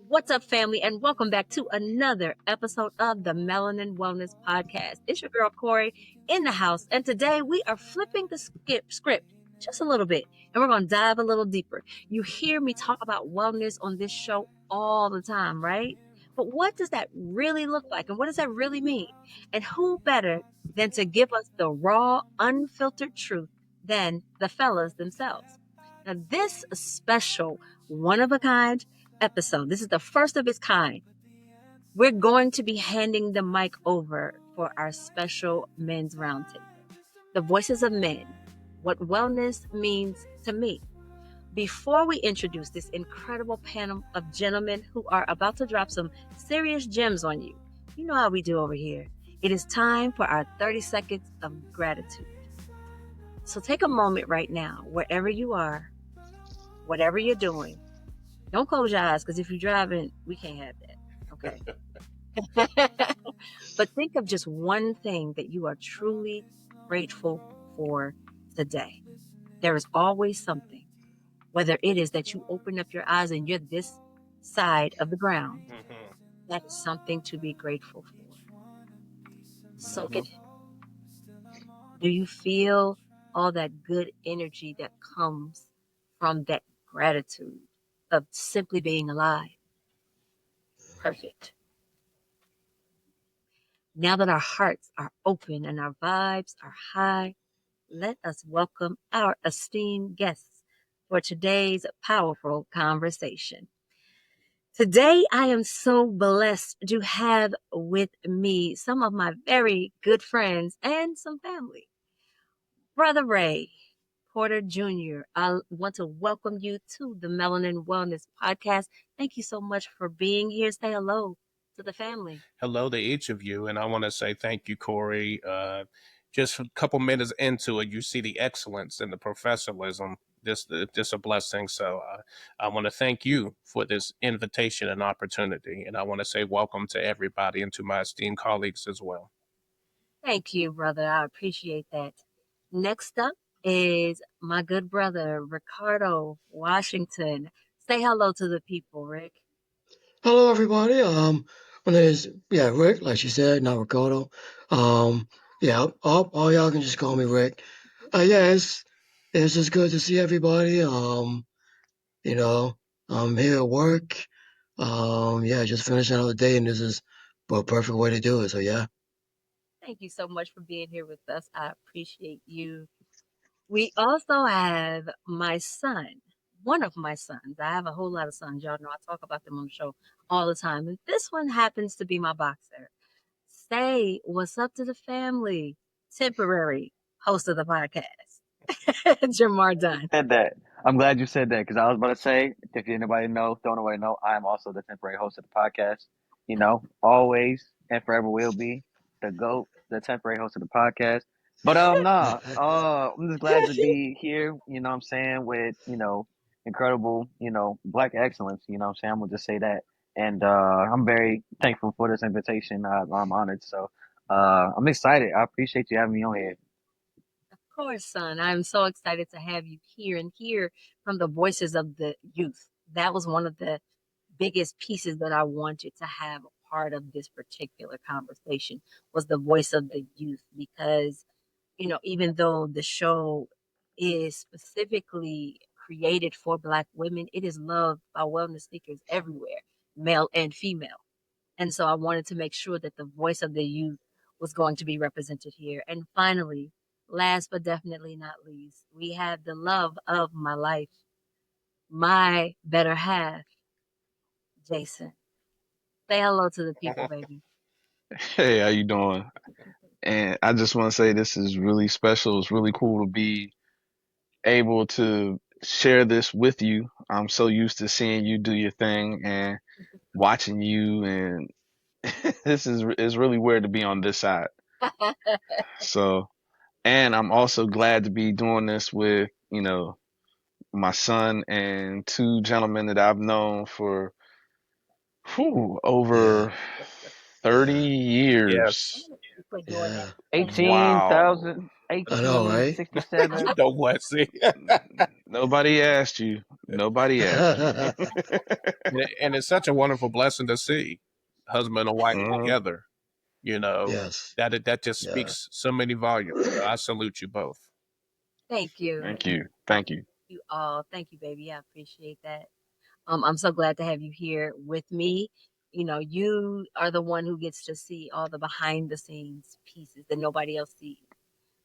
What's up, family, and welcome back to another episode of the Melanin Wellness Podcast. It's your girl, Corey, in the house, and today we are flipping the script just a little bit, and we're going to dive a little deeper. You hear me talk about wellness on this show all the time, right? But what does that really look like, and what does that really mean? And who better than to give us the raw, unfiltered truth than the fellas themselves? Now, this special, one-of-a-kind episode. This is the first of its kind. We're going to be handing the mic over for our special men's roundtable. The voices of men, what wellness means to me. Before we introduce this incredible panel of gentlemen who are about to drop some serious gems on you, you know how we do over here. It is time for our 30 seconds of gratitude. So take a moment right now, wherever you are, whatever you're doing. Don't close your eyes, because if you're driving, we can't have that. Okay. But think of just one thing that you are truly grateful for today. There is always something, whether it is that you open up your eyes and you're this side of the ground. That is something to be grateful for. Soak it. Do you feel all that good energy that comes from that gratitude of simply being alive? Perfect. Now that our hearts are open and our vibes are high, let us welcome our esteemed guests for today's powerful conversation. Today, I am so blessed to have with me some of my very good friends and some family. Brother Ray Porter Jr., I want to welcome you to the Melanin Wellness Podcast. Thank you so much for being here. Say hello to the family. Hello to each of you, and I want to say thank you, Corey. Just a couple minutes into it, you see the excellence and the professionalism. This a blessing. So I want to thank you for this invitation and opportunity, and I want to say welcome to everybody and to my esteemed colleagues as well. Thank you, brother. I appreciate that. Next up is my good brother, Ricardo Washington. Say hello to the people, Rick. Hello, everybody. My name is Rick, like she said, not Ricardo. All y'all can just call me Rick. It's just good to see everybody. I'm here at work. Just finishing another day, and this is a perfect way to do it. So yeah. Thank you so much for being here with us. I appreciate you. We also have my son, one of my sons. I have a whole lot of sons. Y'all know I talk about them on the show all the time. And this one happens to be my boxer. Say what's up to the family. Temporary host of the podcast, Jamar Dunn. Said that. I'm glad you said that because I was about to say, if anybody knows, don't nobody know, I am also the temporary host of the podcast. You know, always and forever will be the GOAT, the temporary host of the podcast. But I'm just glad to be here, you know what I'm saying, with, incredible, black excellence, you know what I'm saying? I'm gonna just say that. And I'm very thankful for this invitation. I'm honored. So I'm excited. I appreciate you having me on here. Of course, son. I'm so excited to have you here and hear from the voices of the youth. That was one of the biggest pieces that I wanted to have a part of this particular conversation was the voice of the youth because, even though the show is specifically created for Black women, it is loved by wellness seekers everywhere, male and female. And so I wanted to make sure that the voice of the youth was going to be represented here. And finally, last but definitely not least, we have the love of my life, my better half, Jason. Say hello to the people, baby. Hey, how you doing? And I just want to say this is really special. It's really cool to be able to share this with you. I'm so used to seeing you do your thing and watching you, and this is it's really weird to be on this side. So, and I'm also glad to be doing this with, my son and two gentlemen that I've known for over 30 Yes. years. For doing Yeah. that. Thank you. 18,000. Wow. I know, right? 1867. No what? See, Nobody asked you. Nobody asked you. and it's such a wonderful blessing to see husband and wife Mhm. together. You know Yes. that just Yeah. speaks so many volumes. So I salute you both. Thank you. Thank you. Thank you. You all. Thank you, baby. I appreciate that. I'm so glad to have you here with me. You know, you are the one who gets to see all the behind the scenes pieces that nobody else sees.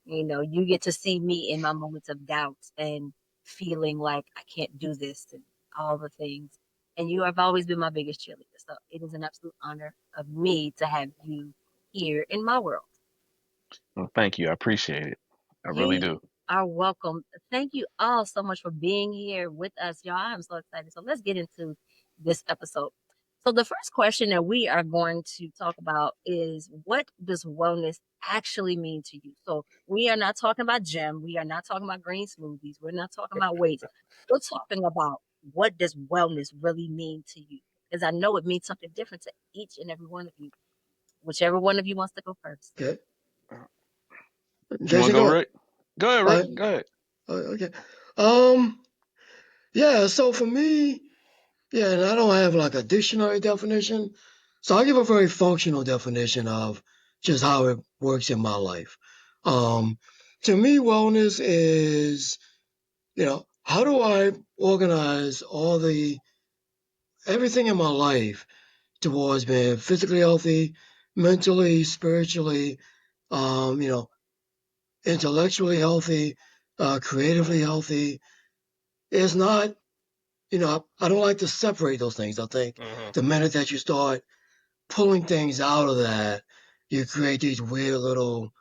You know, you get to see me in my moments of doubt and feeling like I can't do this and all the things. And you have always been my biggest cheerleader. So it is an absolute honor of me to have you here in my world. Well, thank you. I appreciate it. I really You do. are welcome. Thank you all so much for being here with us, y'all. I'm so excited. So let's get into this episode. So the first question that we are going to talk about is, what does wellness actually mean to you? So we are not talking about gym. We are not talking about green smoothies. We're not talking about weights. We're talking about, what does wellness really mean to you? Because I know it means something different to each and every one of you. Whichever one of you wants to go first. Okay. You want Jason, to go, go ahead. Rick? Go ahead, Uh, Rick. Go ahead. okay. Um, yeah, so for me, yeah, and I don't have like a dictionary definition. So I give a very functional definition of just how it works in my life. Um, to me, wellness is, how do I organize everything in my life towards being physically healthy, mentally, spiritually, um, you know, intellectually healthy, creatively healthy. It's not, I don't like to separate those things. I think Hmm. the minute that you start pulling things out of that, you create these weird little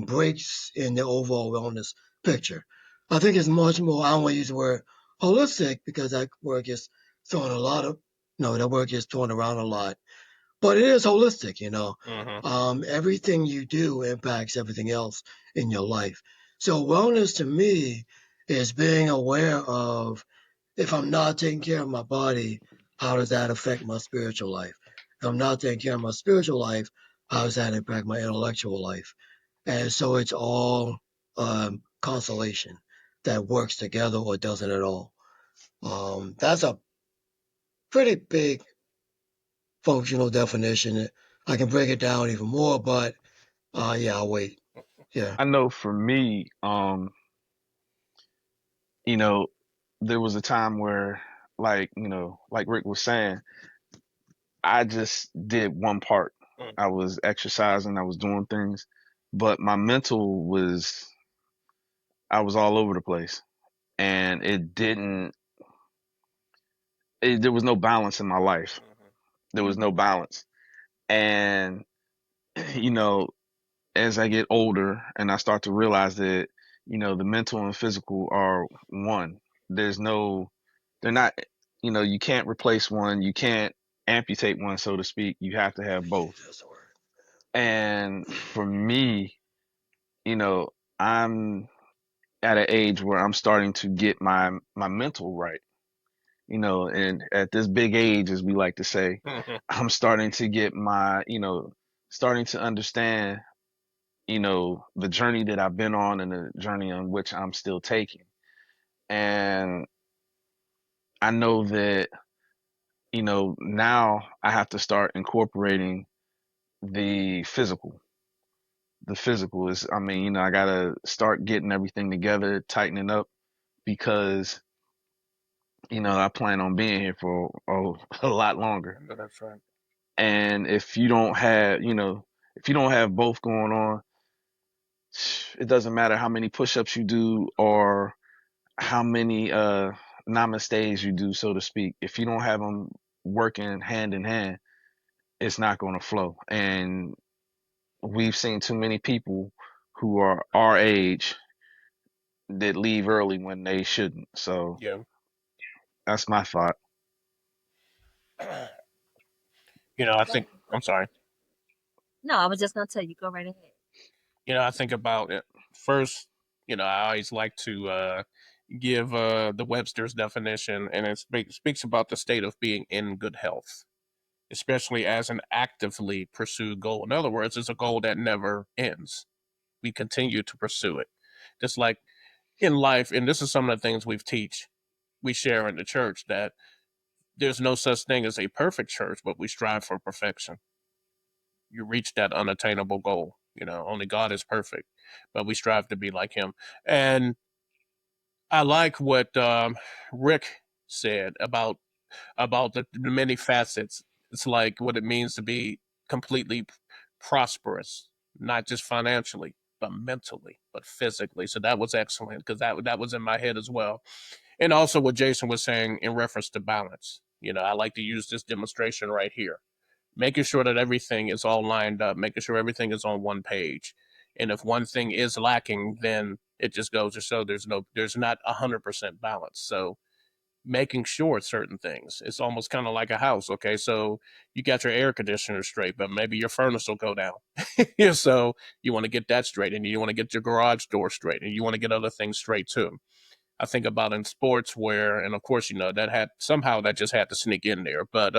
breaks in the overall wellness picture. I think it's much more, I don't want to use the word holistic because that word gets thrown a lot of, no, that word gets thrown around a lot, but it is holistic. Hmm. Everything you do impacts everything else in your life. So wellness to me is being aware of, if I'm not taking care of my body, how does that affect my spiritual life? If I'm not taking care of my spiritual life, how does that impact my intellectual life? And so it's all constellation that works together or doesn't at all. That's a pretty big functional definition. I can break it down even more, but yeah, I'll wait. Yeah. I know for me, you know, there was a time where, like, like Rick was saying, I just did one part. I was exercising, I was doing things, but my mental was, I was all over the place, and there was no balance in my life. There was no balance. And, you know, as I get older and I start to realize that, the mental and physical are one. There's no, they're not, you can't replace one. You can't amputate one, so to speak. You have to have both. That's the word. And for me, you know, I'm at an age where I'm starting to get my mental right. And at this big age, as we like to say, Hmm. I'm starting to get starting to understand, the journey that I've been on and the journey on which I'm still taking. And I know that, now I have to start incorporating the physical. The physical is, I mean, I gotta start getting everything together, tightening up, because, I plan on being here for a lot longer. I know that's right. And if you don't have both going on, it doesn't matter how many push-ups you do or how many namaste you do, so to speak. If you don't have them working hand in hand, it's not going to flow. And we've seen too many people who are our age that leave early when they shouldn't. So Yeah. that's my thought. I think. I'm sorry. No, I was just going to tell you, go right ahead. I think about it first. I always like to give the Webster's definition, and it speaks about the state of being in good health, especially as an actively pursued goal. In other words, it's a goal that never ends. we continue to pursue it. Just like in life, and this is some of the things we share in the church, that there's no such thing as a perfect church, but we strive for perfection. You reach that unattainable goal. Only God is perfect, but we strive to be like Him. And I like what Rick said about the many facets. It's like what it means to be completely prosperous, not just financially, but mentally, but physically. So that was excellent because that was in my head as well. And also what Jason was saying in reference to balance. I like to use this demonstration right here, making sure that everything is all lined up, making sure everything is on one page. And if one thing is lacking, then it just goes to show there's not 100% balance. So making sure certain things, it's almost kind of like a house. Okay, so you got your air conditioner straight, but maybe your furnace will go down. Yeah, so you want to get that straight, and you want to get your garage door straight, and you want to get other things straight too. I think about in sports where, and of course, that just had to sneak in there, but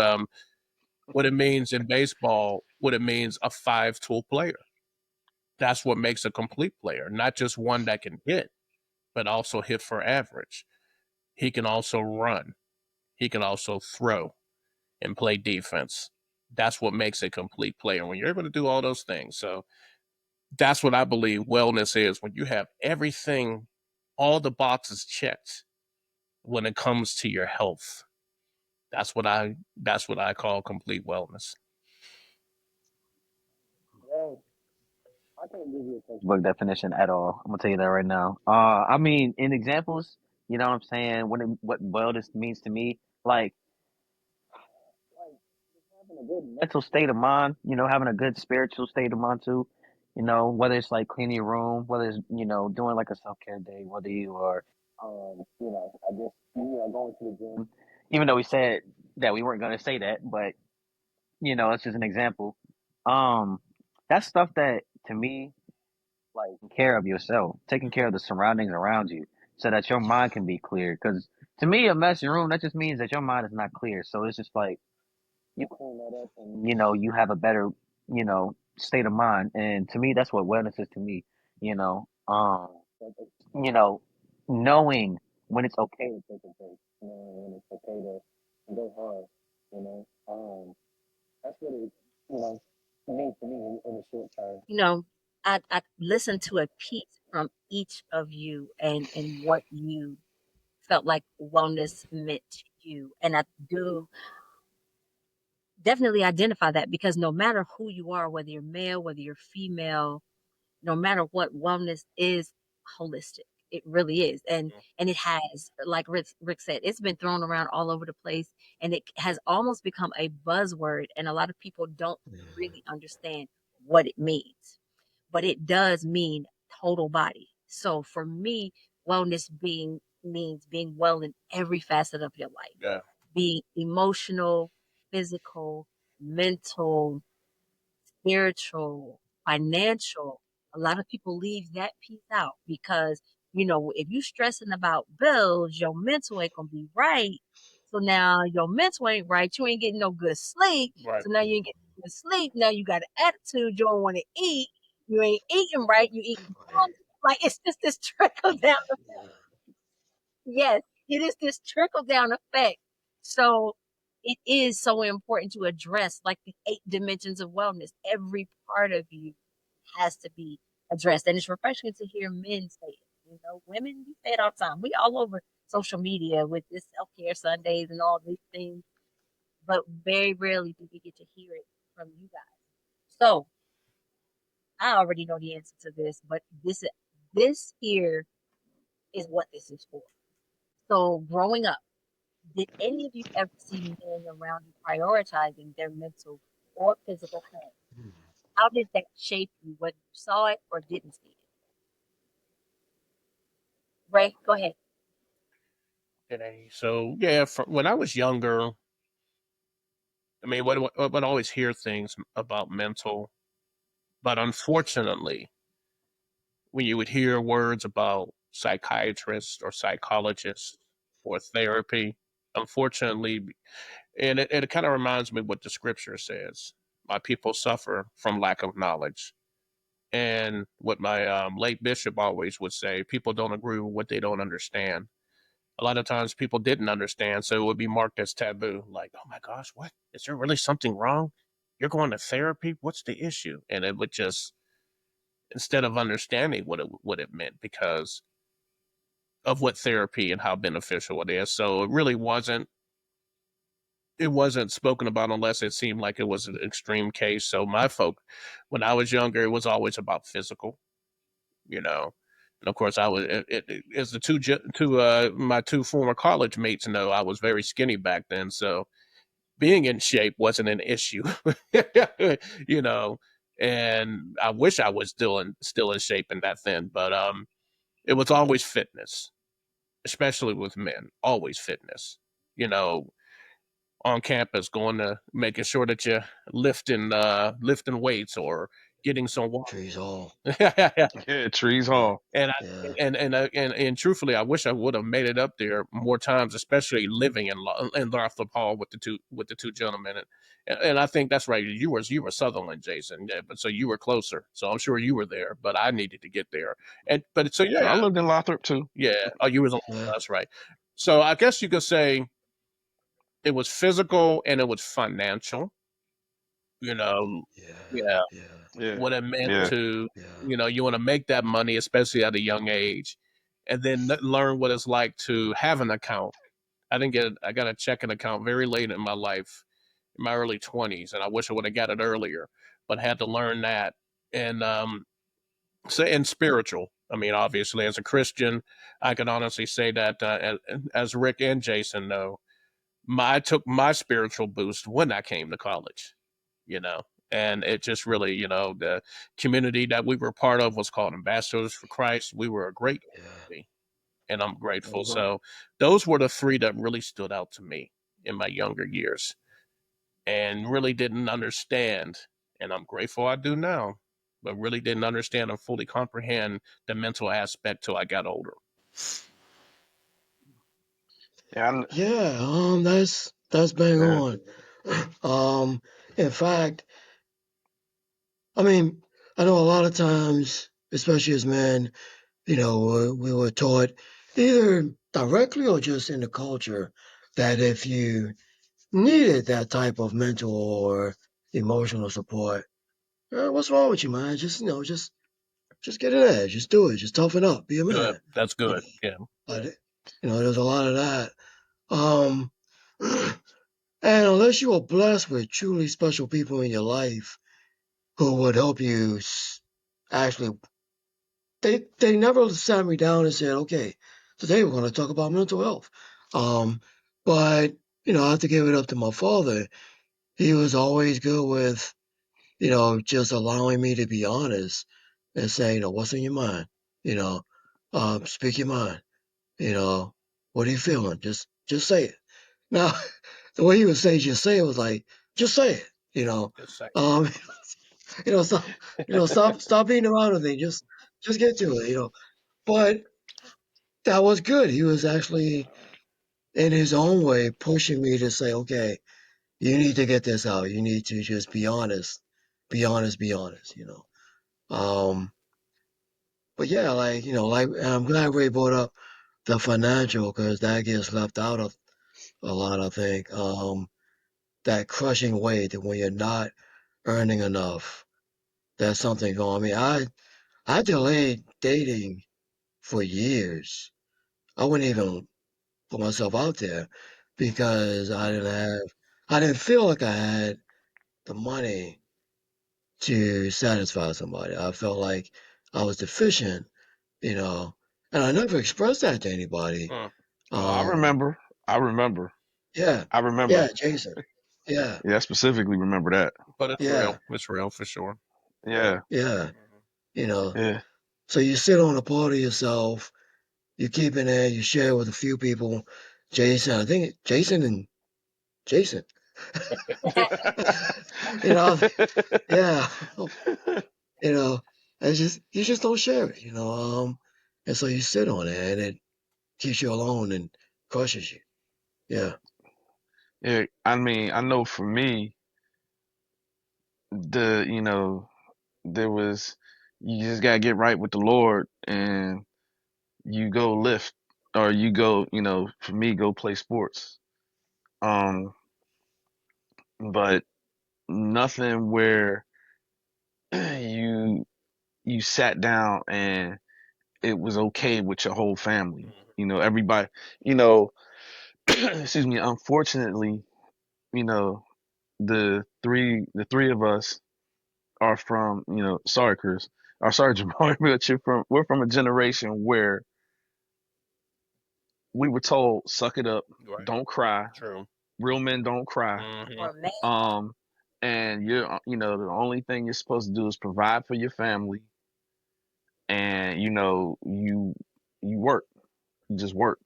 what it means in baseball, what it means a 5-tool player. That's what makes a complete player, not just one that can hit, but also hit for average. He can also run. He can also throw and play defense. That's what makes a complete player when you're able to do all those things. So that's what I believe wellness is, when you have everything, all the boxes checked when it comes to your health. That's what I call complete wellness. Well, I can't give you a textbook definition at all. I'm gonna tell you that right now. I mean, in examples, you know what I'm saying? What wellness means to me, like having a good mental state of mind, having a good spiritual state of mind too. Whether it's like cleaning your room, whether it's, doing like a self care day, whether you are, I guess, going to the gym. Even though we said that we weren't going to say that, but, it's just an example. Um, that's stuff that to me, like, taking care of yourself, taking care of the surroundings around you so that your mind can be clear. Because to me, a messy room, that just means that your mind is not clear. So it's just like, you clean that up and you have a better state of mind, and to me that's what wellness is to me. you know um you know Knowing when it's okay to take a break, when it's okay to go hard. That's what it means to me in the short term. You know, I listened to a piece from each of you and what you felt like wellness meant to you. And I do definitely identify that because no matter who you are, whether you're male, whether you're female, no matter what, wellness is holistic. It really is. And it has, like Rick said, it's been thrown around all over the place and it has almost become a buzzword. And a lot of people don't really understand what it means. But it does mean total body. So for me, wellness being means being well in every facet of your life. Yeah. Be emotional, physical, mental, spiritual, financial. A lot of people leave that piece out because, if you're stressing about bills, your mental ain't gonna be right. So now your mental ain't right. You ain't getting no good sleep. Right. So now you ain't getting good sleep. Now you got an attitude. You don't want to eat. You ain't eating right. You eating wrong. Like it's just this trickle down. Yes, it is this trickle down effect. So it is so important to address like the 8 dimensions of wellness. Every part of you has to be addressed. And it's refreshing to hear men say it. Women, we say it all the time. We all over social media with this self-care Sundays and all these things, but very rarely do we get to hear it from you guys. So I already know the answer to this, but this here is what this is for. So growing up, did any of you ever see men around you prioritizing their mental or physical health? How did that shape you, whether you saw it or didn't see it? Ray, go ahead. Today. So yeah, when I was younger, I mean, what I always hear things about mental, but unfortunately, when you would hear words about psychiatrists or psychologists or therapy, unfortunately, and it kind of reminds me what the scripture says: "My people suffer from lack of knowledge." And what my late bishop always would say, people don't agree with what they don't understand. A lot of times people didn't understand, so it would be marked as taboo. Like, oh my gosh, what? Is there really something wrong? You're going to therapy? What's the issue? And it would just, instead of understanding what it meant because of what therapy and how beneficial it is. So it wasn't spoken about unless it seemed like it was an extreme case. So my folk, when I was younger, it was always about physical, you know. And of course, I was as the my two former college mates know, I was very skinny back then. So being in shape wasn't an issue, you know. And I wish I was still in shape and that thin, but it was always fitness, especially with men. Always fitness, you know, on campus, going to making sure that you're lifting weights or getting some water. Trees all. Yeah, Trees Yeah. Hall. and I Yeah. and truthfully, I wish I would have made it up there more times, especially living in Lothrop Hall with the two gentlemen. And I think that's right. You were Sutherland, Jason, yeah, but so you were closer. So I'm sure you were there, but I needed to get there. And but so I yeah, lived in Lothrop too. yeah. Oh, you was on. Yeah. That's right. So I guess you could say it was physical and it was financial. You know, Yeah. yeah, Yeah. Yeah, what it meant yeah, to, Yeah. you want to make that money, especially at a young age, and then learn what it's like to have an account. I got a checking account very late in my life, in my early 20s, and I wish I would have got it earlier, but had to learn that. And, and spiritual. I mean, obviously, as a Christian, I can honestly say that, as Rick and Jason know, I took my spiritual boost when I came to college, you know. And it just really, the community that we were part of was called Ambassadors for Christ. We were a great Yeah. community, and I'm grateful. Mhm. So those were the three that really stood out to me in my younger years and really didn't understand. And I'm grateful I do now, but really didn't understand and fully comprehend the mental aspect till I got older. yeah, Yeah. That's bang yeah. on. In fact, I mean, I know a lot of times, especially as men, we were taught either directly or just in the culture that if you needed that type of mental or emotional support, what's wrong with you, man? Just get in there, just do it, just toughen up, be a Good. man. That's You good. know, Yeah. but there's a lot of that. Um, and unless you are blessed with truly special people in your life who would help you actually they never sat me down and said, okay, today we're going to talk about mental health. Um, but I have to give it up to my father. He was always good with, just allowing me to be honest and say, what's in your mind? You know, speak your mind. You know, what are you feeling? Just say it. Now, the way he would say just say it was like, just say it. Just say. Um, stop, stop beating around with it. Just get to it. But that was good. He was actually, in his own way, pushing me to say, okay, you need to get this out. You need to just be honest, be honest, be honest. Um, but yeah, like I'm glad Ray brought up the financial because that gets left out of a lot, I think. That crushing weight that when you're not earning enough, that's something going. I mean, I delayed dating for years. I wouldn't even put myself out there because I didn't feel like I had the money to satisfy somebody. I felt like I was deficient, you know, and I never expressed that to anybody. Mm. Oh, I Um, remember. I remember. yeah, I yeah, remember. Jason. Yeah, Yeah, I specifically remember that. But it's yeah, real. It's real for sure. Yeah, yeah, Mhm. you know. yeah. So you sit on a part of yourself, you keep it there, you share with a few people. Jason, I think Jason and Jason. you know, yeah. you know, it's just you just don't share it, and so you sit on it, and it keeps you alone and crushes you. Yeah, Yeah, I mean, I know for me, the there was you just gotta get right with the Lord, and you go lift, or you go, for me, go play sports. Um, but nothing where you you sat down and it was okay with your whole family. Everybody, you know, excuse me, unfortunately, you know, the three of us are from, sorry, Chris, or sorry, Jamal, but we're from a generation where we were told, suck it up, Right. don't cry, True. real men don't cry. Hmm. Or a man. Um, and the only thing you're supposed to do is provide for your family, and you work, you just work.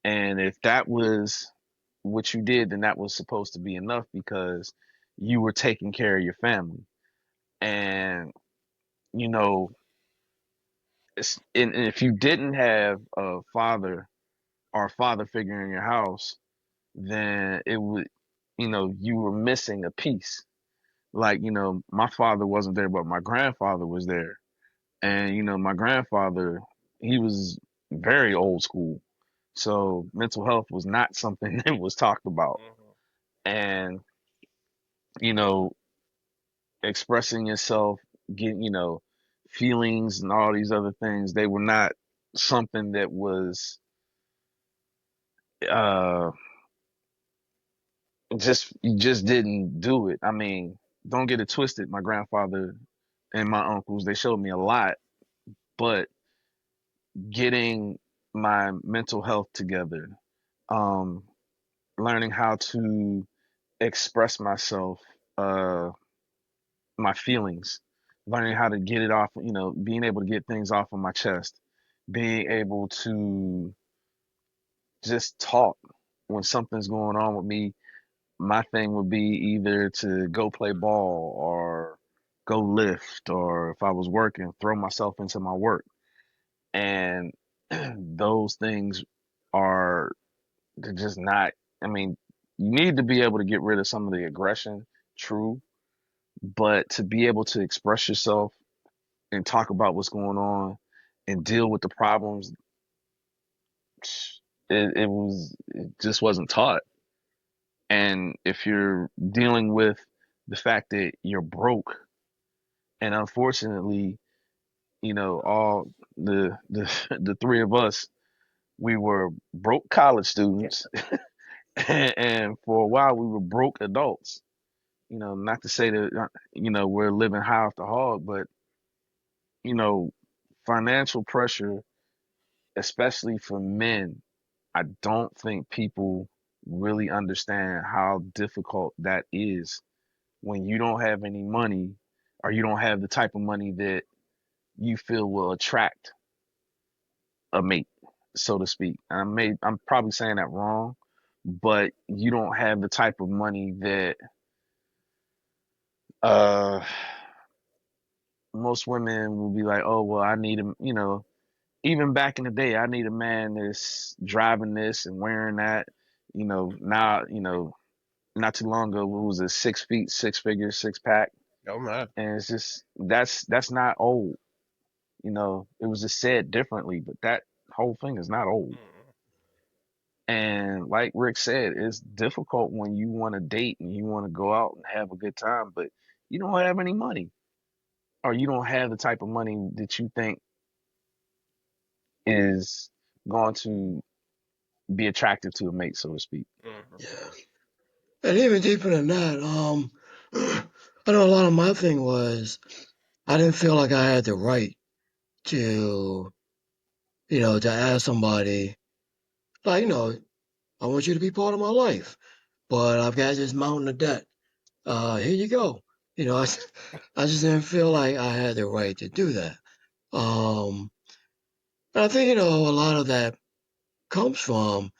And if that was what you did, then that was supposed to be enough because you were taking care of your family. And you know, and if you didn't have a father or a father figure in your house, then it would, you were missing a piece. Like, my father wasn't there, but my grandfather was there. And, my grandfather, he was very old school. So mental health was not something that was talked about. Hmm. And, you know, expressing yourself, getting, feelings and all these other things, they were not something that was uh you just didn't do it. I mean, don't get it twisted. My grandfather and my uncles, they showed me a lot, but getting my mental health together, um, learning how to express myself, uh, my feelings, learning how to get it off, being able to get things off of my chest, being able to just talk when something's going on with me. My thing would be either to go play ball or go lift, or if I was working, throw myself into my work. And those things are, they're just not, I mean, you need to be able to get rid of some of the aggression, true, but to be able to express yourself and talk about what's going on and deal with the problems, it just wasn't taught. And if you're dealing with the fact that you're broke, and unfortunately, all the the three of us, we were broke college Yeah. students, and for a while we were broke adults. Not to say that we're living high off the hog, but you know, financial pressure, especially for men, I don't think people really understand how difficult that is when you don't have any money, or you don't have the type of money that you feel will attract a mate, so to speak. I'm probably saying that wrong, but you don't have the type of money that uh most women will be like, oh well, I need him, even back in the day, I need a man that's driving this and wearing that. Now, not too long ago, what was it, 6 feet, six figures, six pack, Oh my. and it's just that's not old. It was just said differently, but that whole thing is not old. Mm. And like Rick said, it's difficult when you want to date and you want to go out and have a good time, but you don't have any money, or you don't have the type of money that you think is going to be attractive to a mate, so to speak. Mhm. Yeah. And even deeper than that, I know a lot of my thing was I didn't feel like I had the right to, to ask somebody, like, I want you to be part of my life, but I've got this mountain of debt. Here you go. I just didn't feel like I had the right to do that. And I think, a lot of that comes from,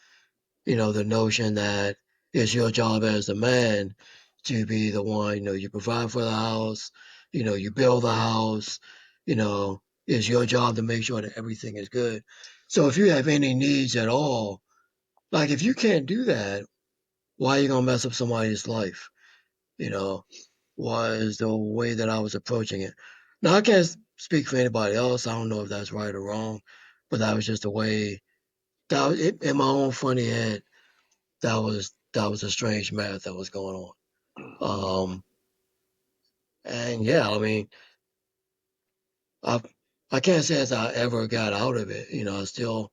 the notion that it's your job as a man to be the one, you provide for the house, you build the house, it's your job to make sure that everything is good. So if you have any needs at all, like if you can't do that, why are you gonna mess up somebody's life? You know, was the way that I was approaching it. Now, I can't speak for anybody else. I don't know if that's right or wrong, but that was just the way that in my own funny head. That was a strange math that was going on. And yeah, I mean, I I can't say as I ever got out of it. I still,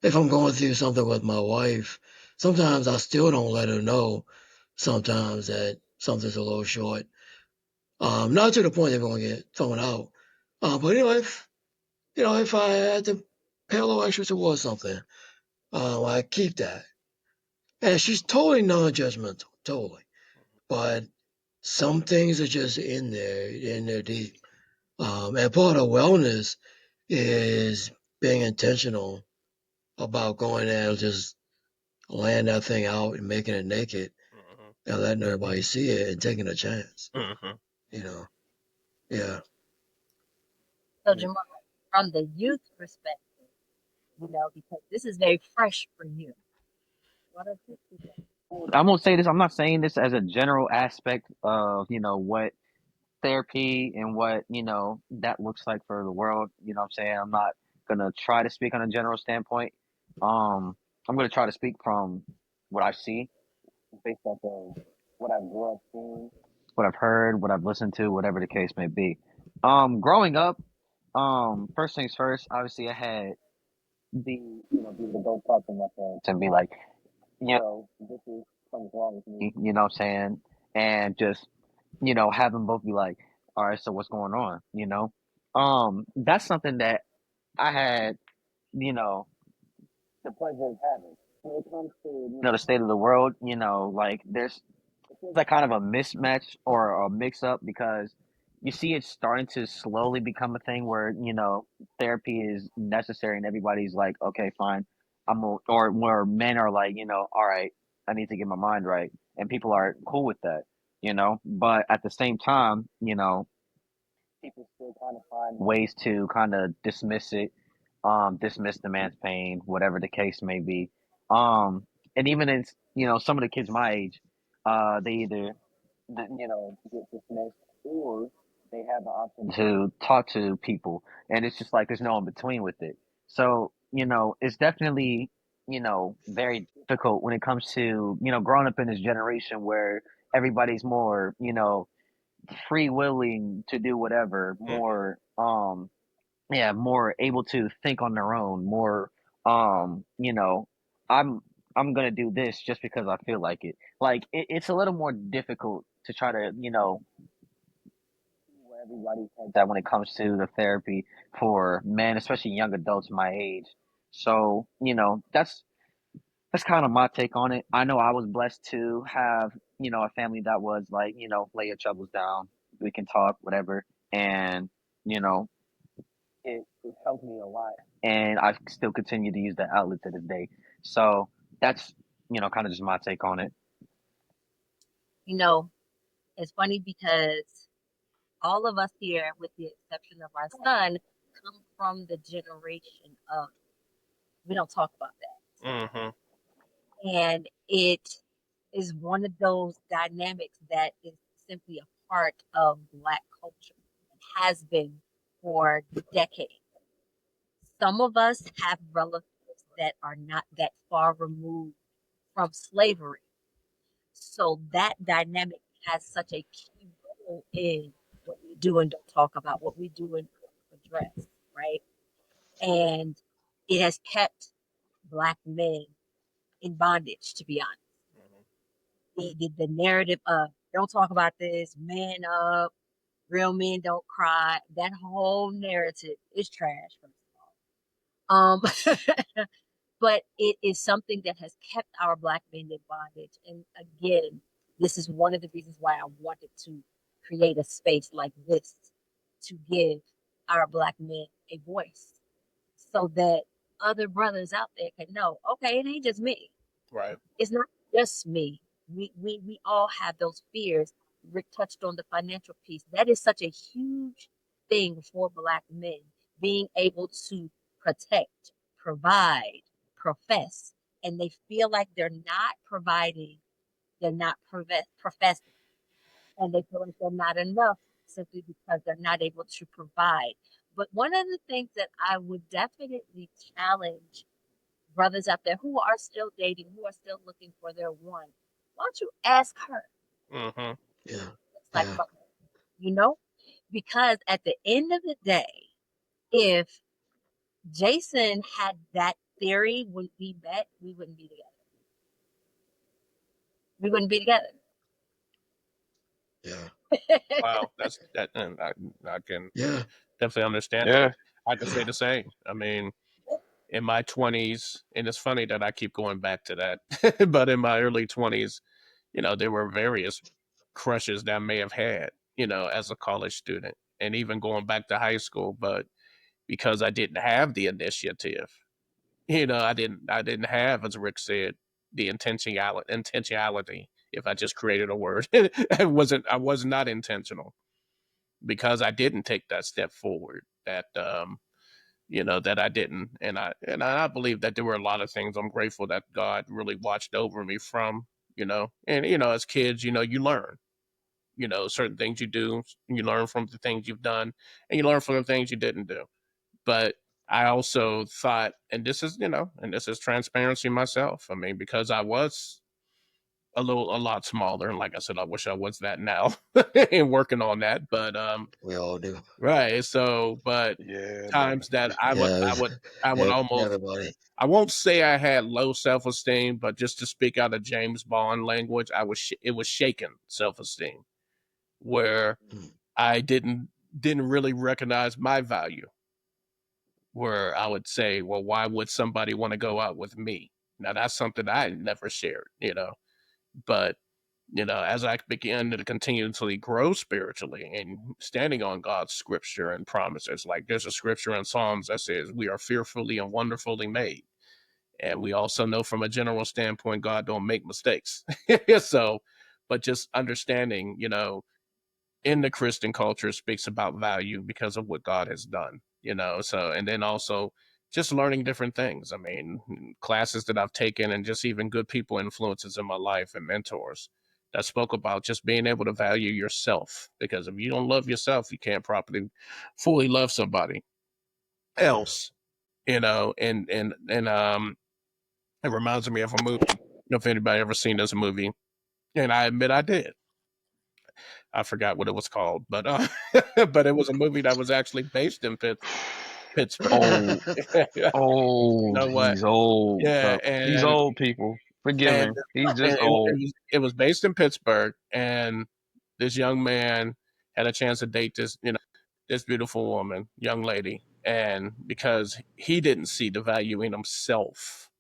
if I'm going through something with my wife, sometimes I still don't let her know. Sometimes that something's a little short. Not to the point that we're gonna get thrown out. But if I had to pay a little extra towards something, I keep that. And she's totally non-judgmental, totally. But some things are just in there deep. And part of wellness is being intentional about going there and just laying that thing out and making it naked and letting everybody see it and taking a chance. Mm-hmm. You know, yeah. So, Jamal, from the youth perspective, because this is very fresh for you. What are the people? I'm gonna say this. I'm not saying this as a general aspect of what therapy and what that looks like for the world. You know what I'm saying? I'm not gonna try to speak on a general standpoint. I'm gonna try to speak from what I see based off of what I've grew up seeing, what I've heard, what I've listened to, whatever the case may be. Growing up, first things first, obviously I had be the go talk to my parents and be like, this is something's wrong with me, you know what I'm saying? And just, have them both be like, all right, so what's going on, That's something that I had, you know, the pleasure of having. When it comes to, the state of the world, like it feels like kind of a mismatch or a mix up because you see it starting to slowly become a thing where, therapy is necessary and everybody's like, okay, fine. Or where men are like, all right, I need to get my mind right. And people are cool with that, but at the same time, people still kind of find ways to kind of dismiss it, dismiss the man's pain, whatever the case may be. And even in some of the kids my age, they either get dismissed or they have the option to talk to people, and it's just like there's no in between with it. So it's definitely very difficult when it comes to growing up in this generation where everybody's more free willing to do whatever, more yeah, more able to think on their own, more I'm gonna do this just because I feel like it. Like it's a little more difficult to try to where everybody's heads at when it comes to the therapy for men, especially young adults my age. So that's kind of my take on it. I know I was blessed to have a family that was like lay your troubles down, we can talk, whatever, and you know it helped me a lot, and I still continue to use that outlet to this day. So that's kind of just my take on it. You know, it's funny because all of us here, with the exception of our son, come from the generation of we don't talk about that. Mm-hmm. And it is one of those dynamics that is simply a part of Black culture and has been for decades. Some of us have relatives that are not that far removed from slavery. So that dynamic has such a key role in what we do and don't talk about, what we do and don't address, right? And it has kept Black men in bondage, to be honest. The narrative of don't talk about this, man up, real men don't cry, that whole narrative is trash, first of all. But it is something that has kept our Black men in bondage. And again, this is one of the reasons why I wanted to create a space like this to give our Black men a voice so that other brothers out there can know, okay, it ain't just me. Right. It's not just me. We all have those fears. Rick touched on the financial piece. That is such a huge thing for Black men, being able to protect, provide, profess, and they feel like they're not providing, they're not professing, and they feel like they're not enough. simply because they're not able to provide. But one of the things that I would definitely challenge brothers out there who are still dating, who are still looking for their one, why don't you ask her? Mm-hmm. Yeah. Looks like Yeah. for her, you know? Because at the end of the day, if Jason had that theory when we met, we wouldn't be together. We wouldn't be together. Yeah. Wow, that's that, and I can Yeah. definitely understand that. Yeah. I can say the same. I mean, in my 20s, and it's funny that I keep going back to that, but in my early 20s, there were various crushes that I may have had, as a college student, and even going back to high school, but because I didn't have the initiative, I didn't have, as Rick said, the intentionality. If I just created a word, I was not intentional because I didn't take that step forward. That I didn't, and I believe that there were a lot of things I'm grateful that God really watched over me from, and as kids, you learn, certain things you do, you learn from the things you've done, and you learn from the things you didn't do. But I also thought, and this is transparency myself. I mean, because I was a lot smaller, and like I said, I wish I was that now, and working on that. But We all do. right. So, but Yeah, man. times that Yeah. I would almost, Everybody. I won't say I had low self esteem, but just to speak out of James Bond language, it was shaken self esteem, where Mm. I didn't really recognize my value, where I would say, well, why would somebody want to go out with me? Now that's something I never shared, but as I began to continuously grow spiritually and standing on God's scripture and promises, like there's a scripture in Psalms that says we are fearfully and wonderfully made. And we also know from a general standpoint, God don't make mistakes. So, but just understanding, in the Christian culture speaks about value because of what God has done, So, and then also just learning different things. I mean, classes that I've taken and just even good people influences in my life and mentors that spoke about just being able to value yourself. Because if you don't love yourself, you can't properly, fully love somebody Yeah. else, and it reminds me of a movie. I don't know if anybody ever seen this movie, and I admit I did. I forgot what it was called, but but it was a movie that was actually based in Pittsburgh. Old, You old. know what? He's old. Yeah, These old people. Forgive and him. He's and just old. it was based in Pittsburgh, and this young man had a chance to date this beautiful woman, young lady, and because he didn't see the value in himself,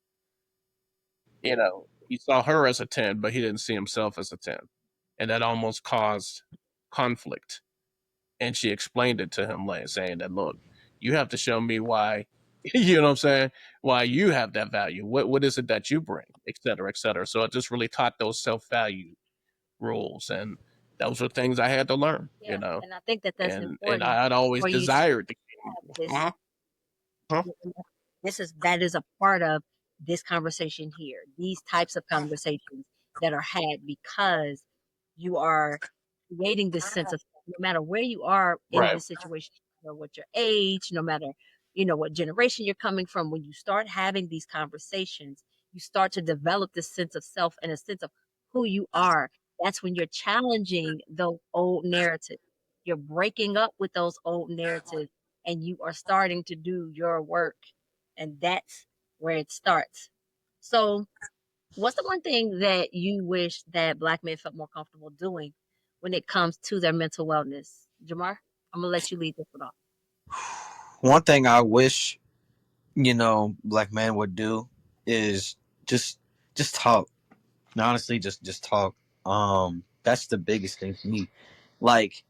he saw her as a 10, but he didn't see himself as a 10, and that almost caused conflict. And she explained it to him, like saying that, look, you have to show me why, you know what I'm saying, why you have that value. What is it that you bring, et cetera, et cetera. So it just really taught those self-value rules, and those are things I had to learn, Yeah, and I think that that's and important I'd always for you to desired to. have this. Huh? Huh? That is a part of this conversation here. These types of conversations that are had because you are creating this sense of no matter where you are in Right. this situation, or what your age, no matter what generation you're coming from. When you start having these conversations, you start to develop this sense of self and a sense of who you are. That's when you're challenging those old narratives. You're breaking up with those old narratives and you are starting to do your work. And that's where it starts. So, what's the one thing that you wish that Black men felt more comfortable doing when it comes to their mental wellness? Jamar, I'm gonna let you lead this one off. One thing I wish, Black men would do is just just talk. Honestly, just talk. That's the biggest thing for me. Like,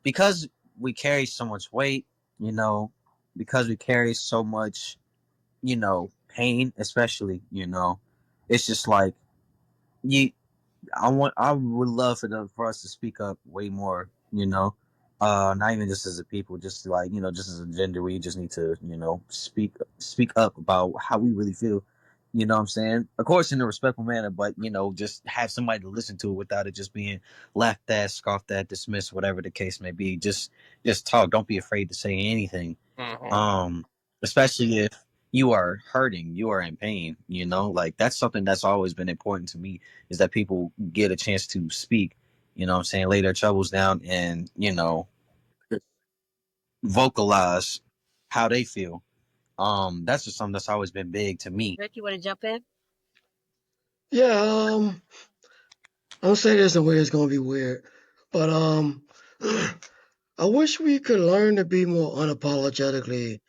because we carry so much weight, you know, because we carry so much, pain, especially, it's just like you I would love for us to speak up way more, not even just as a people, just like, just as a gender, we just need to, speak up about how we really feel. You know what I'm saying? Of course, in a respectful manner, but just have somebody to listen to it without it just being laughed at, scoffed at, dismissed, whatever the case may be. Just talk. Don't be afraid to say anything. Mm-hmm. Um, Especially if you are hurting, you are in pain. Like that's something that's always been important to me is that people get a chance to speak. You know what I'm saying? Lay their troubles down and vocalize how they feel. That's just something that's always been big to me. Rick, you want to jump in? Yeah, I'll say this in a way it's gonna be weird, but I wish we could learn to be more unapologetically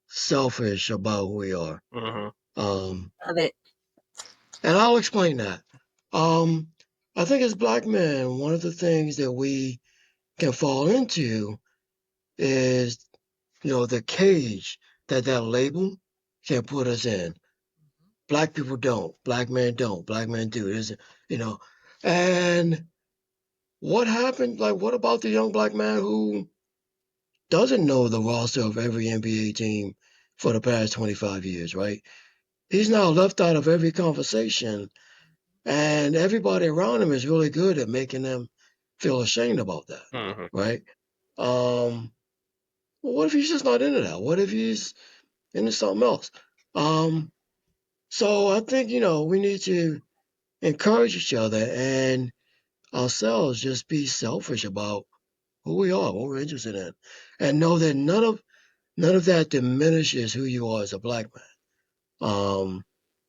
selfish about who we are. Mm-hmm. Love it. And I'll explain that. Um, I think as black men, one of the things that we can fall into is, the cage that label can put us in. Black people don't. Black men don't. Black men do. You know. And what happened? Like, what about the young black man who doesn't know the roster of every NBA team for the past 25 years, right? He's now left out of every conversation, and everybody around him is really good at making them feel ashamed about that, Mm-hmm. right? Well, what if he's just not into that? What if he's into something else? So I think, we need to encourage each other and ourselves just be selfish about who we are, what we're interested in, and know that none of that diminishes who you are as a black man.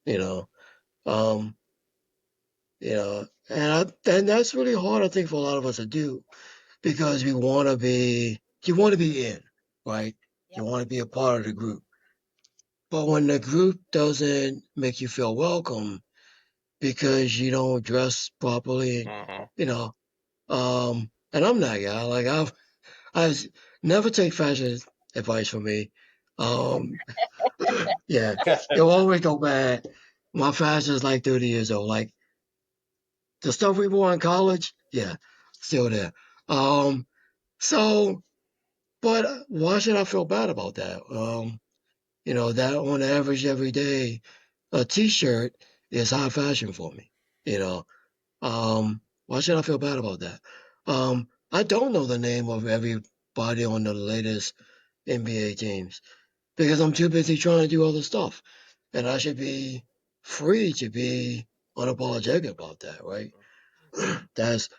You know, um, and that's really hard, I think, for a lot of us to do because you want to be in, right? You Yep. want to be a part of the group. But when the group doesn't make you feel welcome because you don't dress properly, Mm-hmm. you know, and I'm that guy. Like I never take fashion advice from me. Um, yeah, it'll always go bad. My fashion is like 30 years old. Like the stuff we wore in college, yeah, still there. Um, so, but why should I feel bad about that? That on average every day, a t-shirt is high fashion for me. You know, why should I feel bad about that? I don't know the name of everybody on the latest NBA teams because I'm too busy trying to do other stuff, and I should be free to be unapologetic about that, right? That's,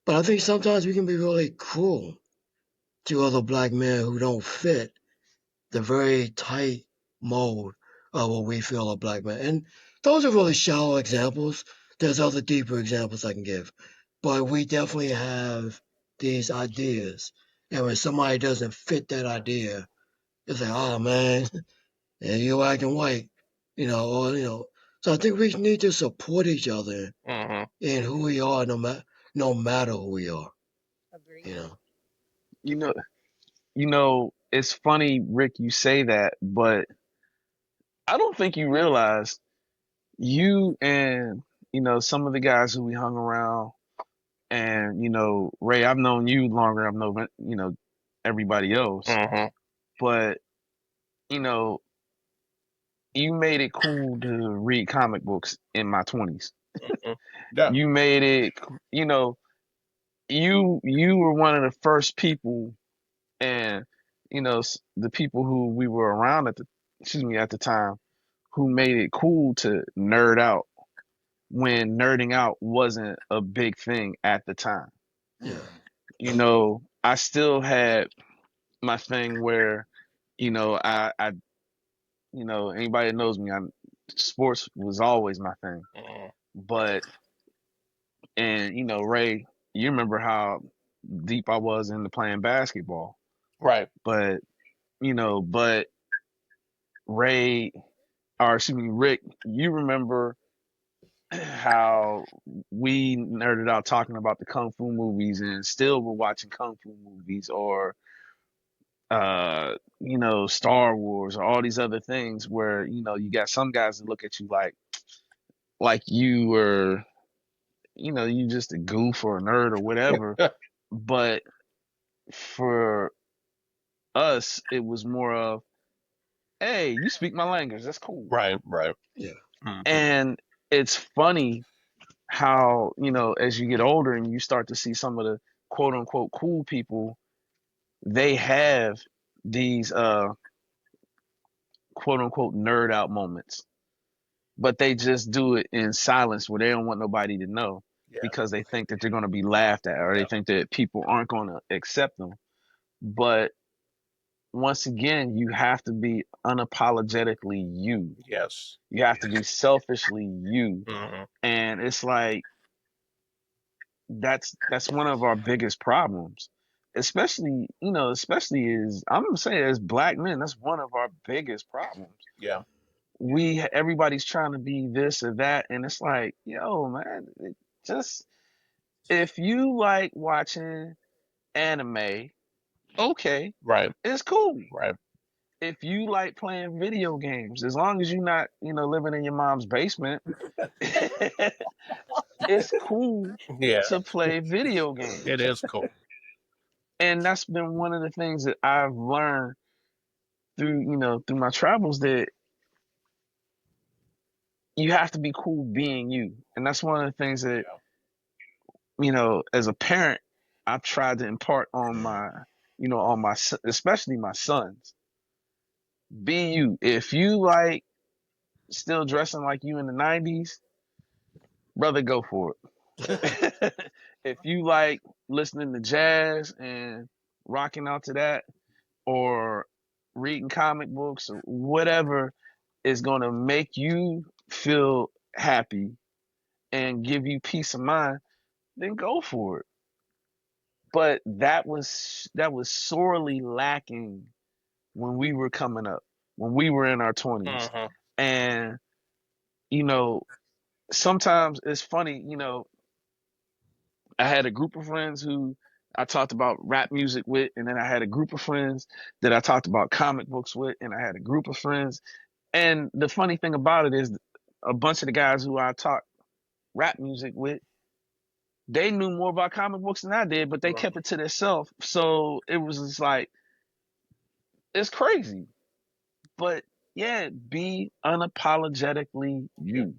but I think sometimes we can be really cruel to other black men who don't fit the very tight mold of what we feel a black man. And those are really shallow examples. There's other deeper examples I can give. But we definitely have these ideas. And when somebody doesn't fit that idea, it's like, oh man, and you acting white, So I think we need to support each other Mm-hmm. in who we are, no matter who we are. Agree. You know. You know, it's funny, Rick, you say that, but I don't think you realize you and some of the guys who we hung around, and Ray, I've known you longer. I've known everybody else, Mm-hmm. but you know, you made it cool to read comic books in my 20s. Mm-hmm. Yeah. You made it, you know, you were one of the first people, and the people who we were around at the time, who made it cool to nerd out when nerding out wasn't a big thing at the time. Yeah. I still had my thing where, anybody that knows me, sports was always my thing. Mm-hmm. But, and, Ray, you remember how deep I was into playing basketball. Right. But, but Ray, or excuse me, Rick, you remember how we nerded out talking about the kung fu movies and still were watching kung fu movies, or Star Wars, or all these other things where you got some guys that look at you like you were you just a goof or a nerd or whatever. But for us, it was more of, hey, you speak my language, that's cool. Right. Right. Yeah. And it's funny how, as you get older and you start to see some of the quote unquote cool people, they have these quote unquote nerd out moments, but they just do it in silence where they don't want nobody to know Yeah. because they think that they're going to be laughed at, or they think that people aren't going to accept them. But once again, you have to be unapologetically you. Yes. You have to be selfishly you. Mm-hmm. And it's like that's one of our biggest problems. Especially, as I'm gonna say as black men, that's one of our biggest problems. Yeah. Everybody's trying to be this or that, and it's like, yo, man, just if you like watching anime, okay, Right. it's cool. Right. If you like playing video games, as long as you're not, living in your mom's basement, it's cool Yeah. to play video games. It is cool. And that's been one of the things that I've learned through my travels, that you have to be cool being you. And that's one of the things that, as a parent, I've tried to impart on especially my sons. Be you. If you like still dressing like you in the 90s, brother, go for it. If you like listening to jazz and rocking out to that, or reading comic books, or whatever is going to make you feel happy and give you peace of mind, then go for it. But that was sorely lacking when we were coming up, when we were in our 20s. Mm-hmm. And sometimes it's funny, I had a group of friends who I talked about rap music with, and then I had a group of friends that I talked about comic books with, and I had a group of friends. And the funny thing about it is, a bunch of the guys who I talked rap music with, they knew more about comic books than I did, but they kept it to themselves. So it was just like, it's crazy. But yeah, be unapologetically you.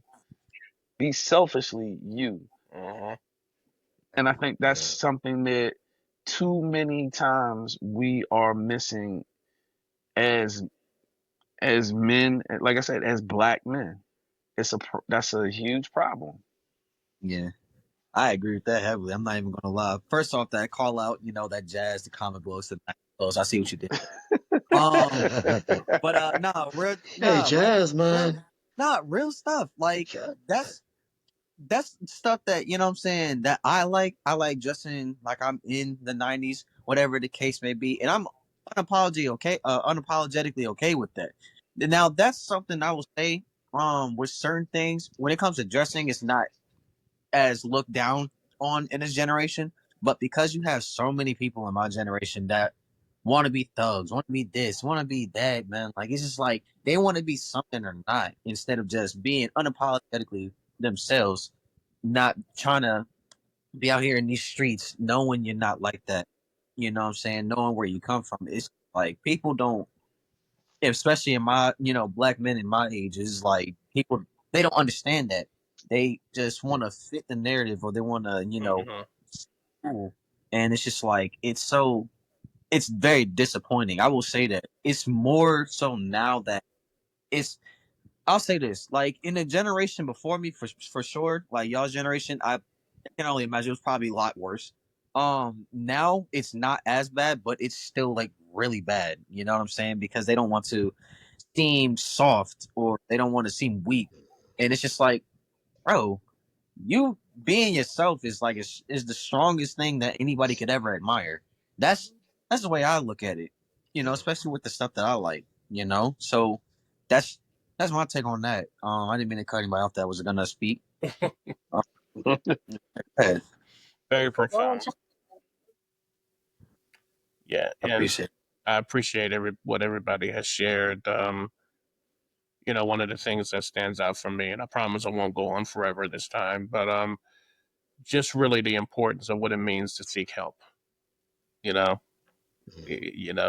Be selfishly you. Mm-hmm. And I think that's something that too many times we are missing as men, like I said, as black men. That's a huge problem. Yeah, I agree with that heavily. I'm not even gonna lie. First off, that call out, that jazz, the comic books, the clothes. I see what you did. But Hey, Jazz, real, man. real stuff. Like that's stuff that what I'm saying, that I like. I like dressing like I'm in the '90s, whatever the case may be, and I'm unapologetically okay with that. Now that's something I will say. With certain things, when it comes to dressing, it's not as looked down on in this generation. But because you have so many people in my generation that want to be thugs, want to be this, want to be that, man, like it's just like they want to be something or not, instead of just being unapologetically themselves, not trying to be out here in these streets knowing you're not like that. You know what I'm saying? Knowing where you come from. It's like people don't, especially in my, black men in my age, is like people, they don't understand that. They just want to fit the narrative, or they want to, Mm-hmm. cool. And it's just like it's very disappointing. I will say that it's more so now that it's. I'll say this, like in the generation before me, for sure, like y'all's generation, I can only imagine it was probably a lot worse. Now it's not as bad, but it's still like really bad. You know what I'm saying? Because they don't want to seem soft, or they don't want to seem weak, and it's just like, bro, you being yourself is like is the strongest thing that anybody could ever admire. That's that's the way I look at it. Especially with the stuff that I like. So that's that's my take on that. I didn't mean to cut anybody off that was gonna speak. I Very profound. Yeah, and appreciate it. I appreciate what everybody has shared. One of the things that stands out for me, and I promise I won't go on forever this time, but just really the importance of what it means to seek help. You know,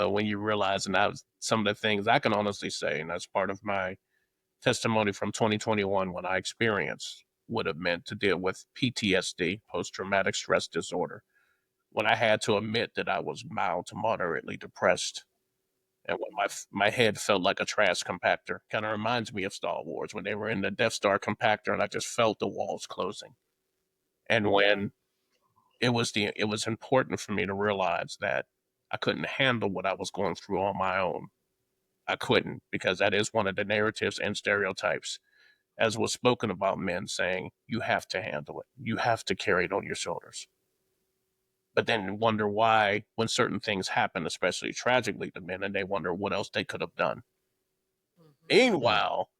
when you realize, and that was some of the things I can honestly say, and that's part of my testimony from 2021 when I experienced what it meant to deal with PTSD, post-traumatic stress disorder, when I had to admit that I was mild to moderately depressed, and when my head felt like a trash compactor. Kind of reminds me of Star Wars when they were in the Death Star compactor, and I just felt the walls closing. And when it was important for me to realize that I couldn't handle what I was going through on my own. I couldn't, because that is one of the narratives and stereotypes, as was spoken about men, saying you have to handle it, you have to carry it on your shoulders. But then wonder why, when certain things happen, especially tragically to men, and they wonder what else they could have done. Meanwhile,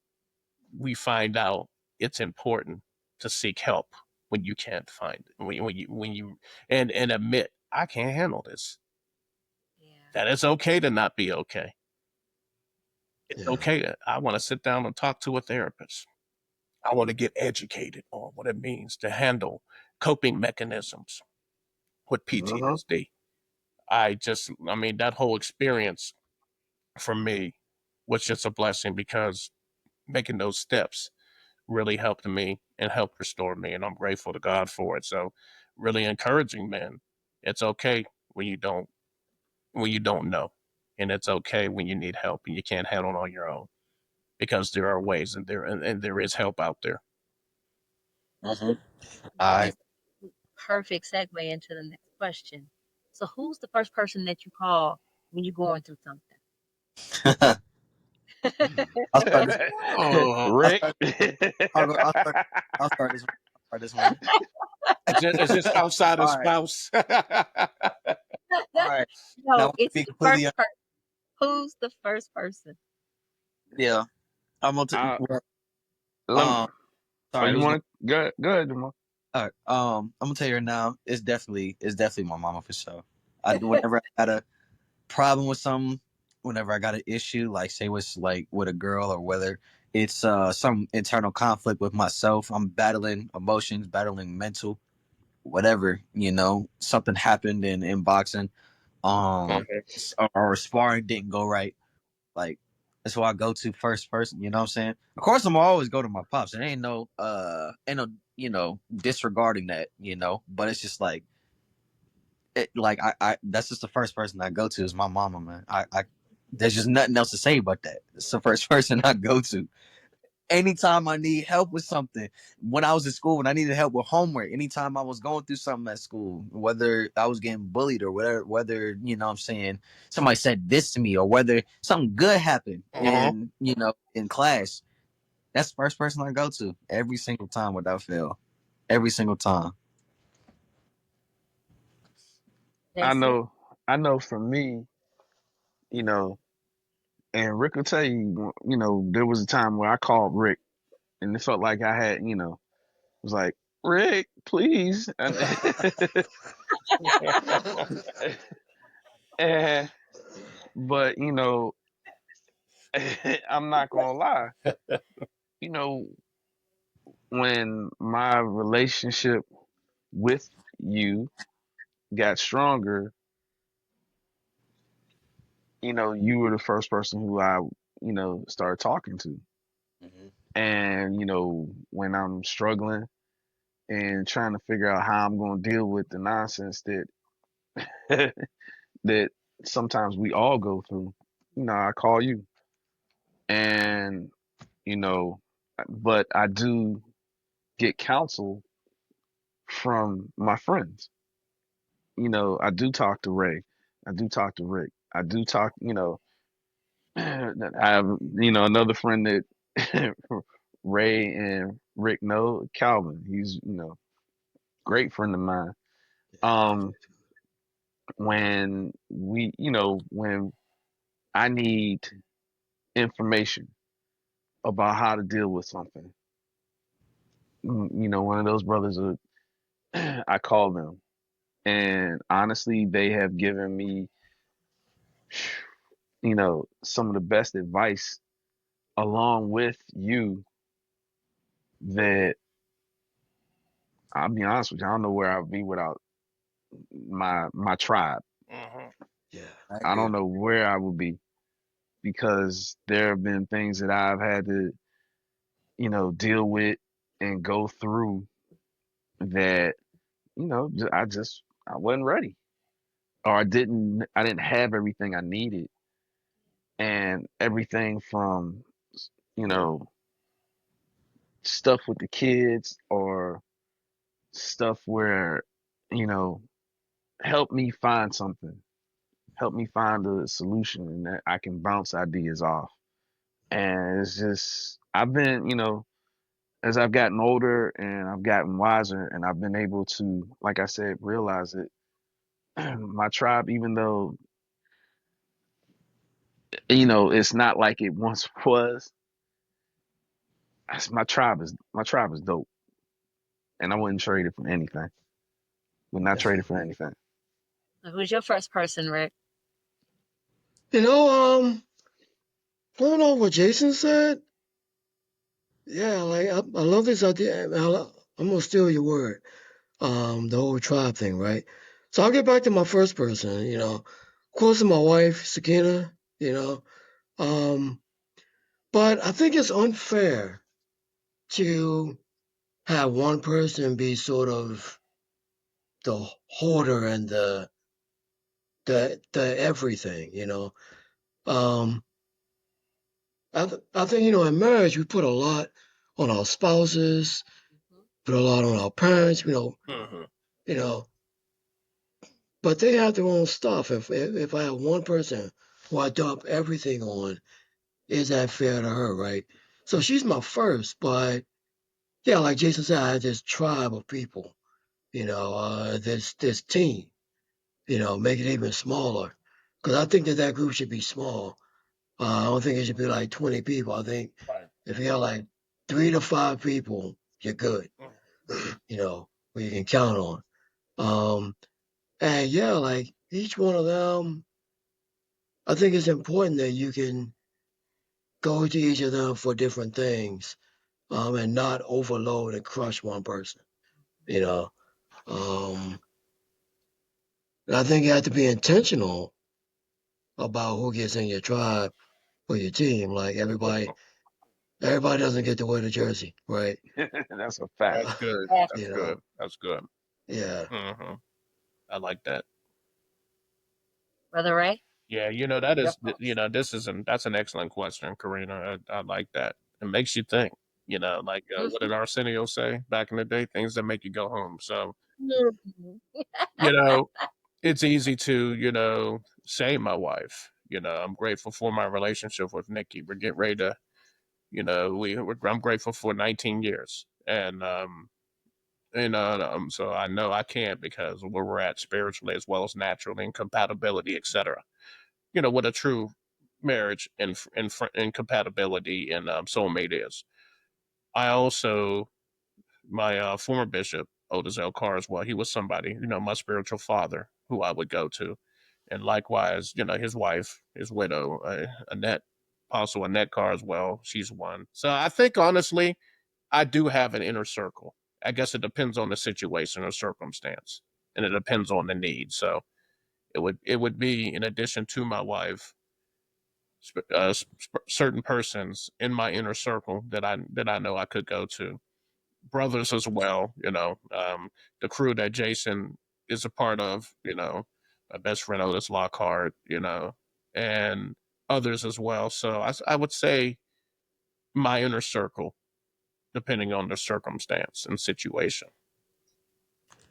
we find out it's important to seek help when you can't find it, when you and admit I can't handle this. Yeah. That it's okay to not be okay. It's Yeah. okay. I want to sit down and talk to a therapist. I want to get educated on what it means to handle coping mechanisms with PTSD. I mean, that whole experience for me was just a blessing, because making those steps really helped me and helped restore me. And I'm grateful to God for it. So really encouraging men. It's okay when you don't know. And it's okay when you need help and you can't handle it on your own, because there are ways, and there is help out there. Mm-hmm. That's a perfect segue into the next question. So, who's the first person that you call when you're going through something? I'll start this. Oh, I'll Rick. start. I'll start this one. I'll start this one. is this outside of All right. spouse? All right. Now, No, it's be the completely first person. Who's the first person? yeah. I'm gonna. uh, Well, lem- sorry. you Who's going? want to go ahead, Jamal. All right. I'm gonna tell you right now. It's definitely my mama for sure. Whenever I had a problem with something, whenever I got an issue, like say it's like with a girl, or whether it's some internal conflict with myself, I'm battling emotions, battling mental, whatever, something happened in boxing, or sparring didn't go right, like that's why I go to first person, you know what I'm saying? Of course I'm always go to my pops. There ain't no disregarding that, but it's just like I that's just the first person I go to is my mama, man. I there's just nothing else to say about that. It's the first person I go to. Anytime I need help with something, when I was in school, when I needed help with homework, anytime I was going through something at school, whether I was getting bullied or whatever, whether, what I'm saying, somebody said this to me, or whether something good happened in class, that's the first person I go to every single time without fail. Every single time. I That's it. know, I know for me, you know, and Rick will tell you, there was a time where I called Rick and it felt like I had, was like, Rick, please. And, but, I'm not going to lie, you know, when my relationship with you got stronger, you were the first person who I, started talking to. Mm-hmm. And, when I'm struggling and trying to figure out how I'm going to deal with the nonsense that that sometimes we all go through, I call you. And, you know, but I do get counsel from my friends. I do talk to Ray. I do talk to Rick. I do talk, I have, another friend that Ray and Rick know, Calvin. He's, great friend of mine. Um, when I need information about how to deal with something, one of those brothers, I call them. And honestly, they have given me, some of the best advice along with you that I'll be honest with you, I don't know where I'd be without my tribe. Mhm. Yeah. I I agree. don't know where I would be because there have been things that I've had to. deal with and go through that, I wasn't ready, or I didn't have everything I needed, and everything from, you know, stuff with the kids, or stuff where, you know, help me find something, help me find a solution, and that I can bounce ideas off. And it's just, I've been, as I've gotten older and I've gotten wiser, and I've been able to, like I said, realize it. My tribe, even though, it's not like it once was, my tribe is dope, and I wouldn't trade it for anything. Would not trade it for anything. Who's your first person, Rick? Pulling off what Jason said, yeah, like I love this idea. I'm gonna steal your word. The whole tribe thing, right? So I'll get back to my first person. Of course, my wife Sakina. Um, but I think it's unfair to have one person be sort of the holder and the everything. Um, I think in marriage we put a lot on our spouses, put a lot on our parents. Mm-hmm. You know, but they have their own stuff. If I have one person who I dump everything on, is that fair to her, right? So she's my first, but yeah, like Jason said, I had this tribe of people. This team. Make it even smaller, because I think that group should be small. I don't think it should be like 20 people. I think Right. if you have like 3 to 5 people, you're good. Where you can count on. And yeah, like each one of them, I think it's important that you can go to each of them for different things, and not overload and crush one person. You know, um, and I think you have to be intentional about who gets in your tribe or your team. Like everybody doesn't get to wear the jersey, right? That's a fact. That's good. That's You good. know, That's good. yeah. Mm-hmm. I like that. Brother Ray? Yeah, Your thoughts. that's an excellent question, Karina. I like that. It makes you think. Like what did Arsenio say back in the day? Things that make you go home. So Mhm. you know, it's easy to say my wife. I'm grateful for my relationship with Nikki. We're getting ready to, I'm grateful for 19 years, and so I know I can't, because of where we're at spiritually as well as naturally, and compatibility, etc. What a true marriage and compatibility and soulmate is. I also, my former bishop, Otis L. Carswell, he was somebody, my spiritual father, who I would go to. And likewise, his wife, his widow, Annette, Apostle Annette Carswell, she's one. So I think, honestly, I do have an inner circle. I guess it depends on the situation or circumstance, and it depends on the need. So it would be, in addition to my wife, certain persons in my inner circle that I know I could go to, brothers as well. The crew that Jason is a part of. My best friend Otis Lockhart. And others as well. So I would say my inner circle, depending on the circumstance and situation.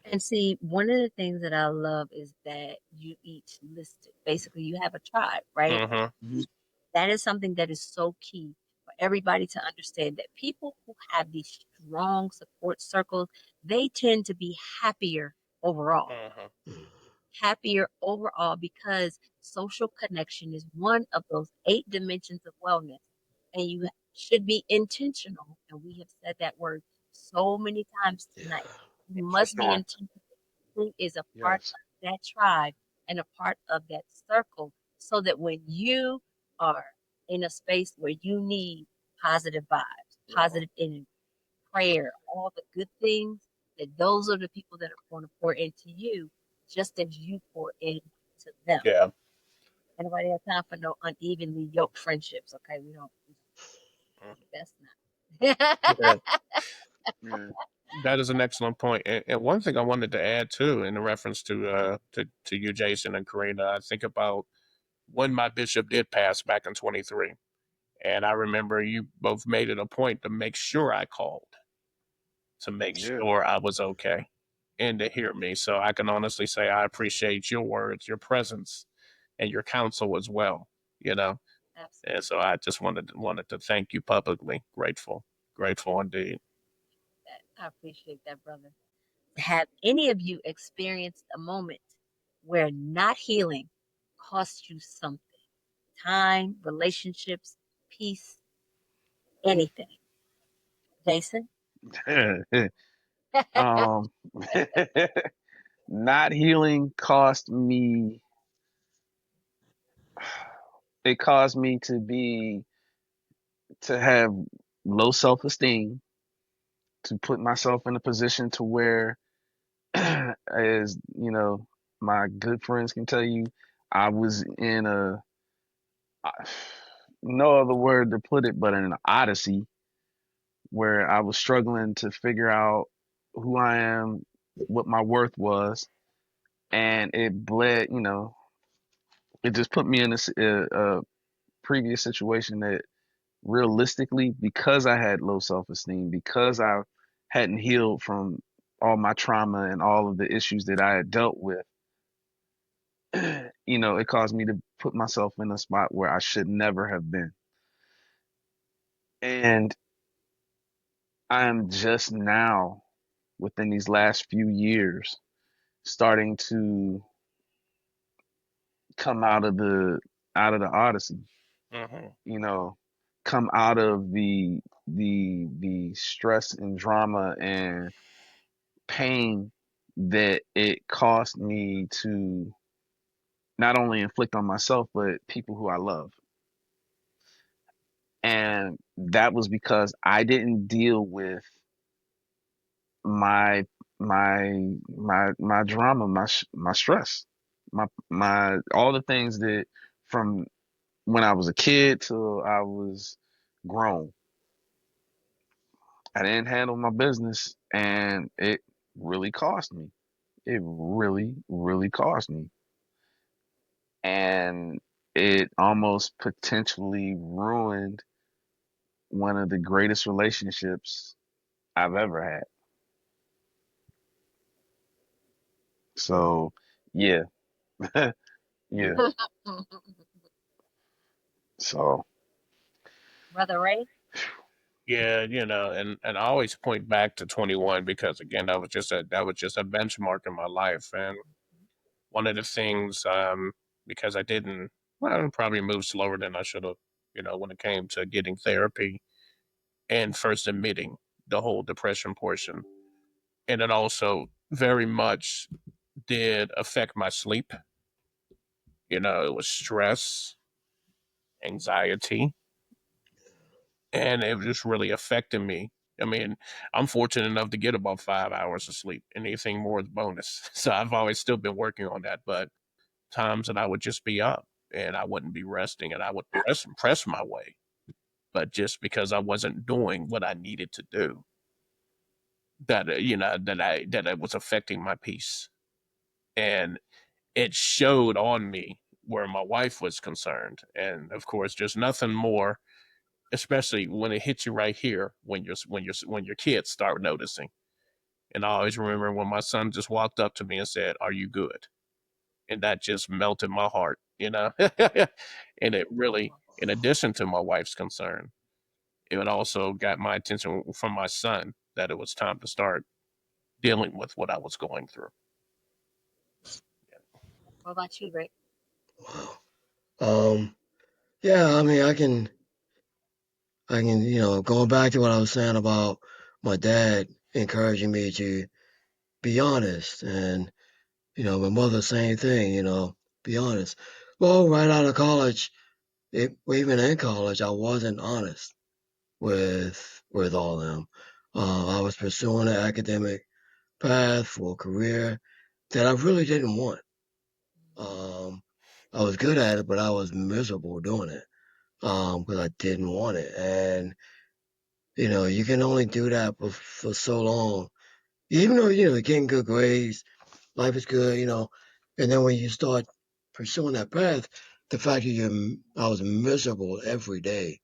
And see, one of the things that I love is that you each listed. Basically, you have a tribe, right? Mm-hmm. Mhm. That is something that is so key for everybody to understand, that people who have these strong support circles, they tend to be happier overall. Mm-hmm. Happier overall, because social connection is one of those 8 dimensions of wellness. And you should be intentional. And we have said that word so many times Yeah. tonight. You For must be sure. intentional. Who is a part Yes. of that tribe and a part of that circle, so that when you are in a space where you need positive vibes, positive energy, prayer, all the good things, that those are the people that are going to pour into you, just as you pour into them. Yeah. Anybody have time for no unevenly yoked friendships? Okay, we don't. Best not. Yeah, Yeah. that is an excellent point. And one thing I wanted to add too, in reference to you, Jason and Karina, I think about when my bishop did pass back in 23. And I remember you both made it a point to make sure I called, to make Yeah. sure I was okay and to hear me. So I can honestly say I appreciate your words, your presence, and your counsel as well, you know. And Absolutely. so I just wanted to thank you publicly. Grateful indeed. I appreciate that, brother. Have any of you experienced a moment where not healing cost you something? Time, relationships, peace, anything? Jason? um, not healing cost me. It caused me to have low self esteem, to put myself in a position to where, as you know, my good friends can tell you, I was in a no other word to put it but an odyssey where I was struggling to figure out who I am, what my worth was, and it bled. It just put me in a previous situation that realistically, because I had low self esteem, because I hadn't healed from all my trauma and all of the issues that I had dealt with, it caused me to put myself in a spot where I should never have been. And I am just now, within these last few years, starting to come out of the odyssey, Hmm. you know, come out of the stress and drama and pain that it cost me to not only inflict on myself but people who I love. And that was because I didn't deal with my my drama, my stress, my all the things that from when I was a kid till I was grown. I didn't handle my business and it really cost me. It really, really cost me. And it almost potentially ruined one of the greatest relationships I've ever had. So, yeah, yeah. So, Brother Ray? Yeah, and I always point back to 21 because again that was just a benchmark in my life. And one of the things, because I didn't, well, I probably moved slower than I should have, when it came to getting therapy and first admitting the whole depression portion. And it also very much did affect my sleep. It was stress, anxiety, and it was just really affecting me. I mean, I'm fortunate enough to get about 5 hours of sleep. Anything more is bonus. So I've always still been working on that. But times that I would just be up and I wouldn't be resting and I would press my way. But just because I wasn't doing what I needed to do, that it was affecting my peace. And it showed on me where my wife was concerned. And of course, just nothing more, especially when it hits you right here when your kids start noticing. And I always remember when my son just walked up to me and said, "Are you good?" And that just melted my heart. And it really, in addition to my wife's concern, it also got my attention from my son that it was time to start dealing with what I was going through. What about you, Ray? Wow. Yeah, I mean, I can, going back to what I was saying about my dad encouraging me to be honest, and my mother, same thing, be honest. Well, right out of college, even in college, I wasn't honest with all of them. I was pursuing an academic path for a career that I really didn't want. Um, I was good at it, but I was miserable doing it because I didn't want it. And You can only do that for so long. Even though, you're getting good grades, life is good, and then when you start pursuing that path, the fact that I was miserable every day,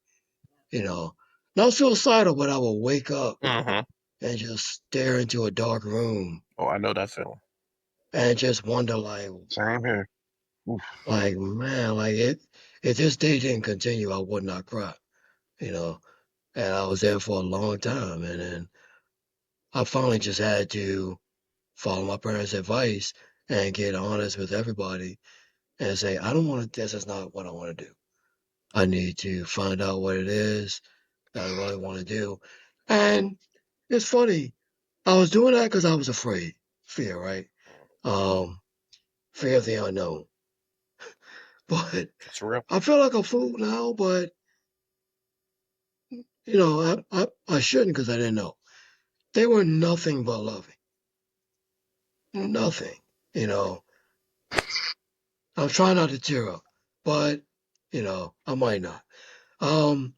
you know, not suicidal, but I would wake up Mm-hmm. and just stare into a dark room Oh, I know that feeling. and just wonder, like, Same here. Oof. man, like if this day didn't continue, I would not cry, you know, and I was there for a long time, and then I finally just had to follow my parents' advice and get honest with everybody and say, I don't want to, this is not what I want to do. I need to find out what it is that I really want to do. And it's funny, I was doing that because I was afraid, fear, right? Um, Fear of the unknown. But It's real. I feel like a fool now, but I shouldn't because I didn't know. They were nothing but loving. Nothing. You know, I'm trying not to tear up, but I might not. Um,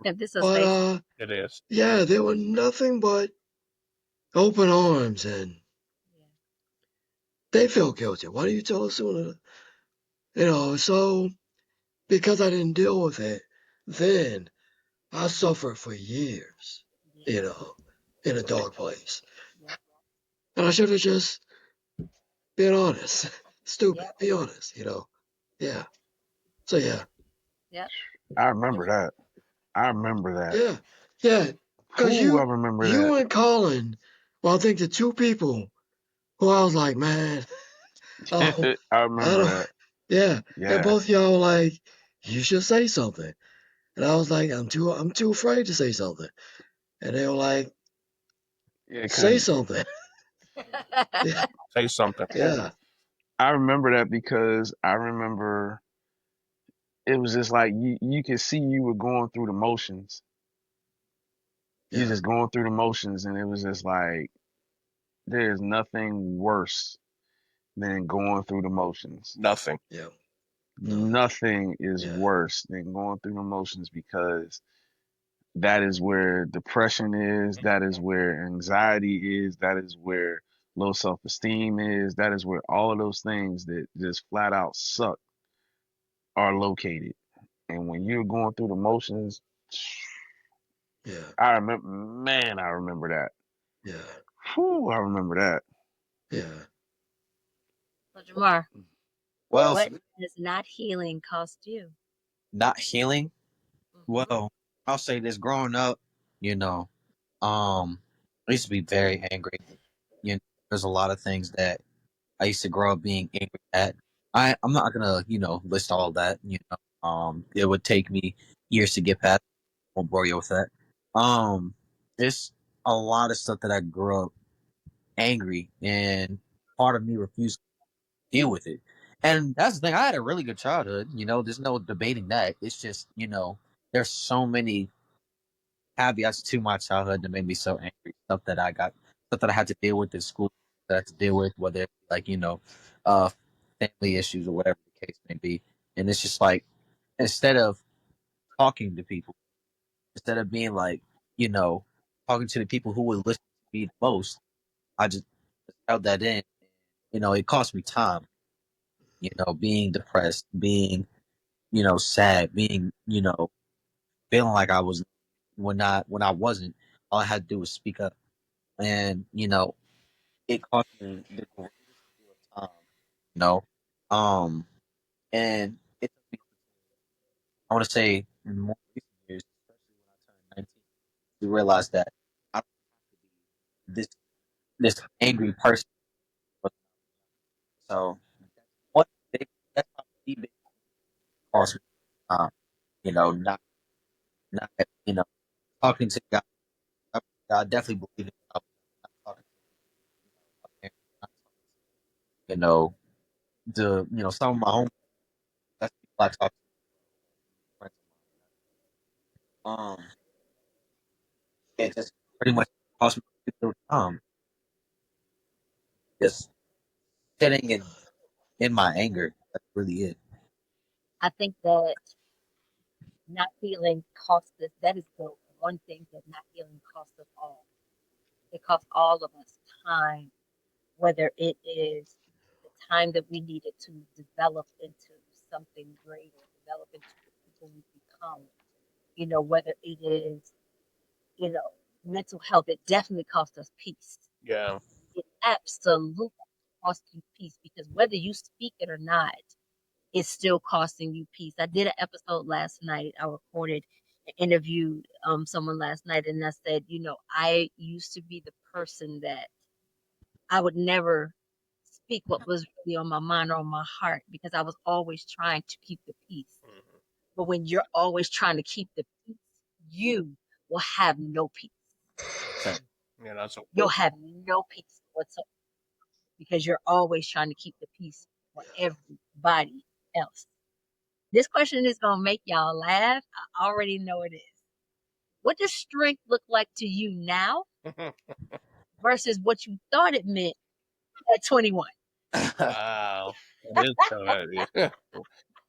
This is a but safe. It is. yeah, they were nothing but open arms, and they feel guilty. Why do you tell us sooner? So because I didn't deal with it, then I suffered for years. You know, in a dark place, and I should have just been honest. Stupid. Yep. Be honest. Yeah. So yeah, Yep. I remember that. I remember that. yeah, yeah. Cause Ooh, I you, remember you that. and Colin, well, I think the two people who I was like, man, oh, I I remember don't, that. yeah. And Yeah. both y'all were like, you should say something. And I was like, I'm too afraid to say something. And they were like, Yeah, say because something. Yeah, Say something. yeah, I remember that because I remember it was just like you could see you were going through the motions. You're yeah, just going through the motions, and it was just like there's nothing worse than going through the motions. Nothing. yeah. No, Nothing is yeah, worse than going through the motions because that is where depression is, that is where anxiety is, that is where low self-esteem is, that is where all of those things that just flat out suck are located. And when you're going through the motions, yeah, I remember, man, I remember that. yeah, Whew, I remember that. yeah. So Jamar, Well, what for me, does not healing cost you? not healing. Hmm. Well, I'll say this: growing up, you know, I used to be very angry. There's a lot of things that I used to grow up being angry at. I'm not gonna, list all that. It would take me years to get past. Won't bore you with that. Um, it's a lot of stuff that I grew up angry, and part of me refused to deal with it. And that's the thing. I had a really good childhood. There's no debating that. It's just, there's so many caveats to my childhood that made me so angry. Stuff that I had to deal with in school, that I had to deal with, whether it be like, uh, family issues or whatever the case may be. And it's just like, instead of talking to people, instead of being like, you know, talking to the people who would listen to me the most, I just held that in. It cost me time, being depressed, being, sad, being, feeling like I was when I wasn't. All I had to do was speak up. And, it cost me the greatest deal of time, you know. Um and it took me, I wanna say, in more recent years, especially when I turned 19, to realize that I don't have to be this angry person. So what big that's probably the big cost me time, not talking to God. I definitely believe in God. Not talking to my parents, not talking to, some of my home, that's the people I talk to, friends of mine. It just pretty much cost me a little time just sitting in my anger. That's really it. I think that not feeling cost us, that is dope. one thing that not healing costs us all. It costs all of us time, whether it is the time that we needed to develop into something greater, develop into the people we become, whether it is, you know, mental health, it definitely costs us peace. Yeah. It absolutely costs you peace because whether you speak it or not, it's still costing you peace. I did an episode last night. I recorded and interviewed someone last night, and I said, I used to be the person that I would never speak what was really on my mind or on my heart because I was always trying to keep the peace. Mhm. But when you're always trying to keep the peace, you will have no peace. Yeah, that's a You'll have no peace whatsoever because you're always trying to keep the peace for everybody else. This question is going to make y'all laugh. I already know it is. What does strength look like to you now versus what you thought it meant at 21? wow. That is yeah.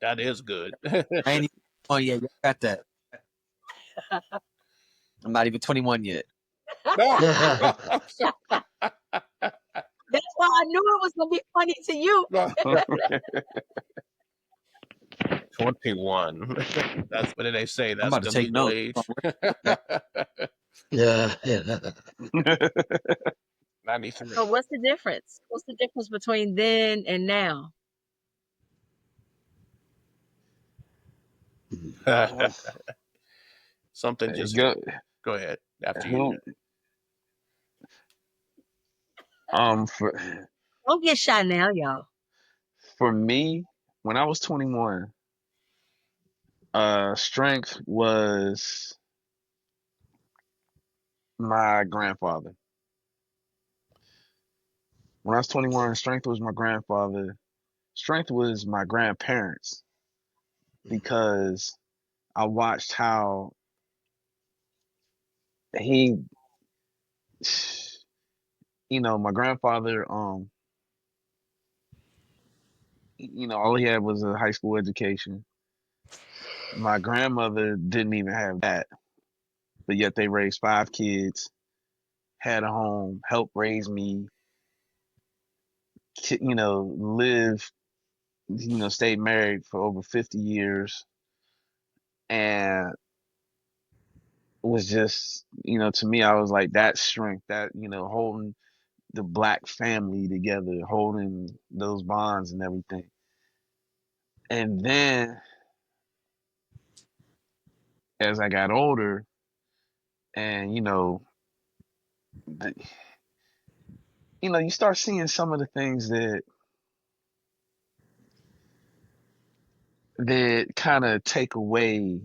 That is good. I ain't even on yet. You got that. I'm not even 21 yet. That's why I knew it was going to be funny to you. 21. That's what they say. I'm That's about to the take legal notes. age. Yeah. 93. So what's the difference? What's the difference between then and now? Something Hey, just go ahead after you. who, for Don't get shy now, y'all. me, when I was 21, strength was my grandfather. When I was 21, strength was my grandfather. Strength was my grandparents because I watched how he, my grandfather, all he had was a high school education. My grandmother didn't even have that, but yet they raised 5 kids, had a home, helped raise me, lived, stayed married for over 50 years and was just, to me, I was like, that strength, that, holding the black family together, holding those bonds and everything. And then as I got older and, the, you start seeing some of the things that kind of take away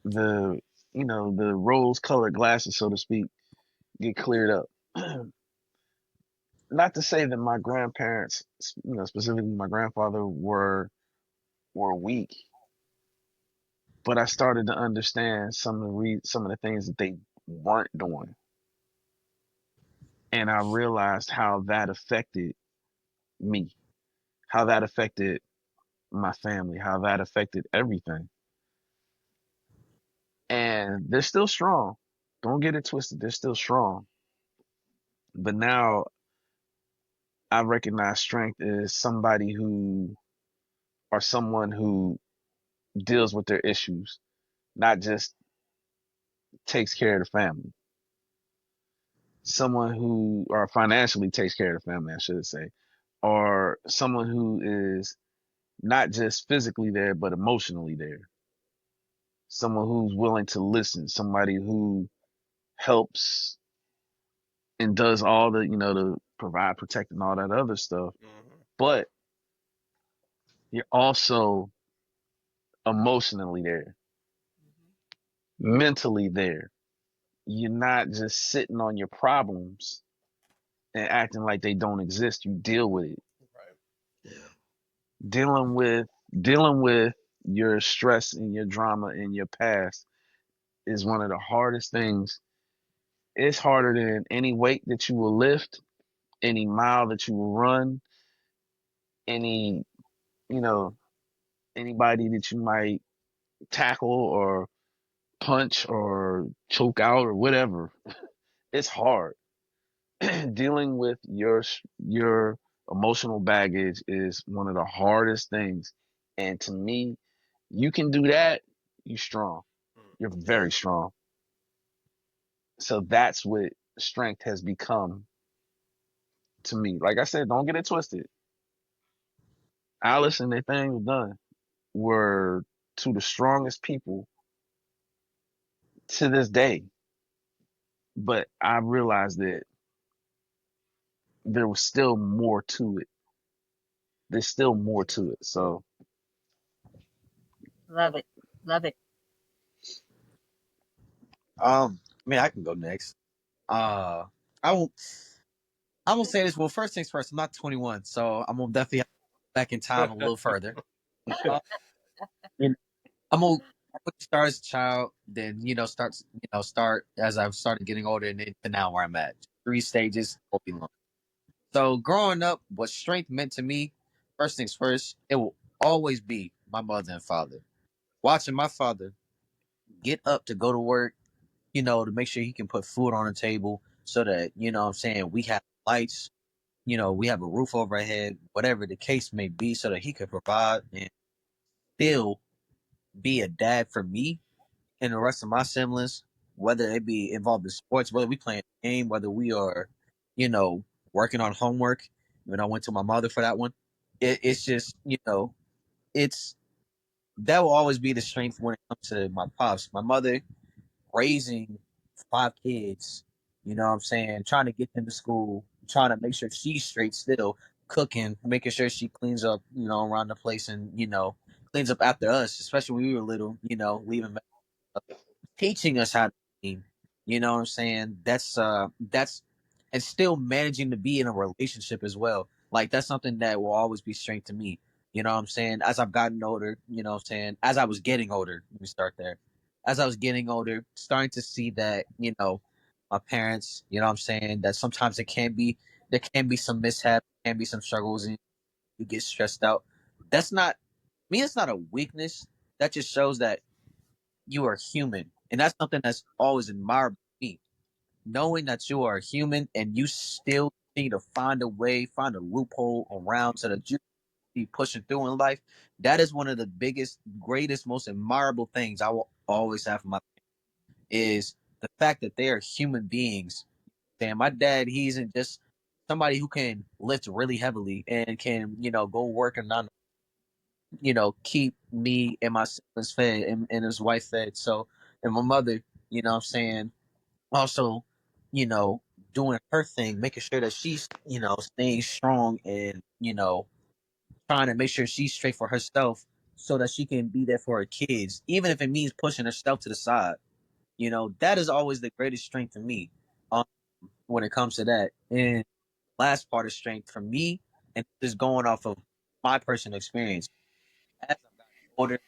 the, the rose colored glasses, so to speak, get cleared up. Not to say that my grandparents, specifically my grandfather, were weak, but I started to understand some of the things that they weren't doing, and I realized how that affected me, how that affected my family, how that affected everything. And they're still strong. Don't get it twisted. They're still strong. But now I recognize strength as somebody who, or someone who deals with their issues, not just takes care of the family. Someone who, or financially takes care of the family, I should say, or someone who is not just physically there, but emotionally there. Someone who's willing to listen, somebody who helps and does all the, to provide, protect, and all that other stuff. Mhm. But you're also emotionally there, mentally there. You're not just sitting on your problems and acting like they don't exist. You deal with it. Right. Yeah. Dealing with dealing with your stress and your drama in your past is one of the hardest things. It's harder than any weight that you will lift, any mile that you will run, any, you know, anybody that you might tackle or punch or choke out or whatever. It's hard. Dealing with your emotional baggage is one of the hardest things. And to me, you can do that, you're strong. You're Yeah. very strong. So that's what strength has become to me. Like I said, don't get it twisted. Alice and Nathaniel Dunn were two of the strongest people to this day. But I realized that there was still more to it. There's still more to it. So Love it. Love it. I mean, I can go next. I will. I'm gonna say this. Well, first things first. I'm not 21, so I'm gonna definitely have to go back in time a little further. Uh, and I'm gonna start as a child, then start as I've started getting older, and then to now where I'm at. 3 stages. Won't be long. So growing up, what strength meant to me, first things first, it will always be my mother and father. Watching my father get up to go to work, to make sure he can put food on the table so that, what I'm saying, we have lights, we have a roof over our head, whatever the case may be, so that he could provide and still be a dad for me and the rest of my siblings, whether they be involved in sports, whether we playing a game, whether we are, you know, working on homework. When I went to my mother for that one, it's just, it's that will always be the strength when it comes to my pops. My mother raising 5 kids, what I'm saying, trying to get them to school, trying to make sure she's straight still, cooking, making sure she cleans up, around the place and, cleans up after us, especially when we were little, leaving teaching us how to clean. You know what I'm saying? That's and still managing to be in a relationship as well. Like that's something that will always be strength to me. You know what I'm saying? As I've gotten older, you know what I'm saying? As I was getting older, let me start there. As I was getting older, starting to see that, my parents, you know what I'm saying, that sometimes there can be some mishaps, can be some struggles and you get stressed out. That's not me, it's not a weakness. That just shows that you are human. And that's something that's always admired by me. Knowing that you are human and you still need to find a way, find a loophole around so that you be pushing through in life. That is one of the biggest, greatest, most admirable things I will always have for my is the fact that they are human beings. Damn, my dad, he isn't just somebody who can lift really heavily and can, go work and not, keep me and my siblings fed and his wife fed. So, and my mother, what I'm saying, also, you know, doing her thing, making sure that she's, staying strong and, trying to make sure she's straight for herself so that she can be there for her kids, even if it means pushing herself to the side. That is always the greatest strength for me um, when it comes to that. And last part of strength for me, and just going off of my personal experience, as I've gotten older,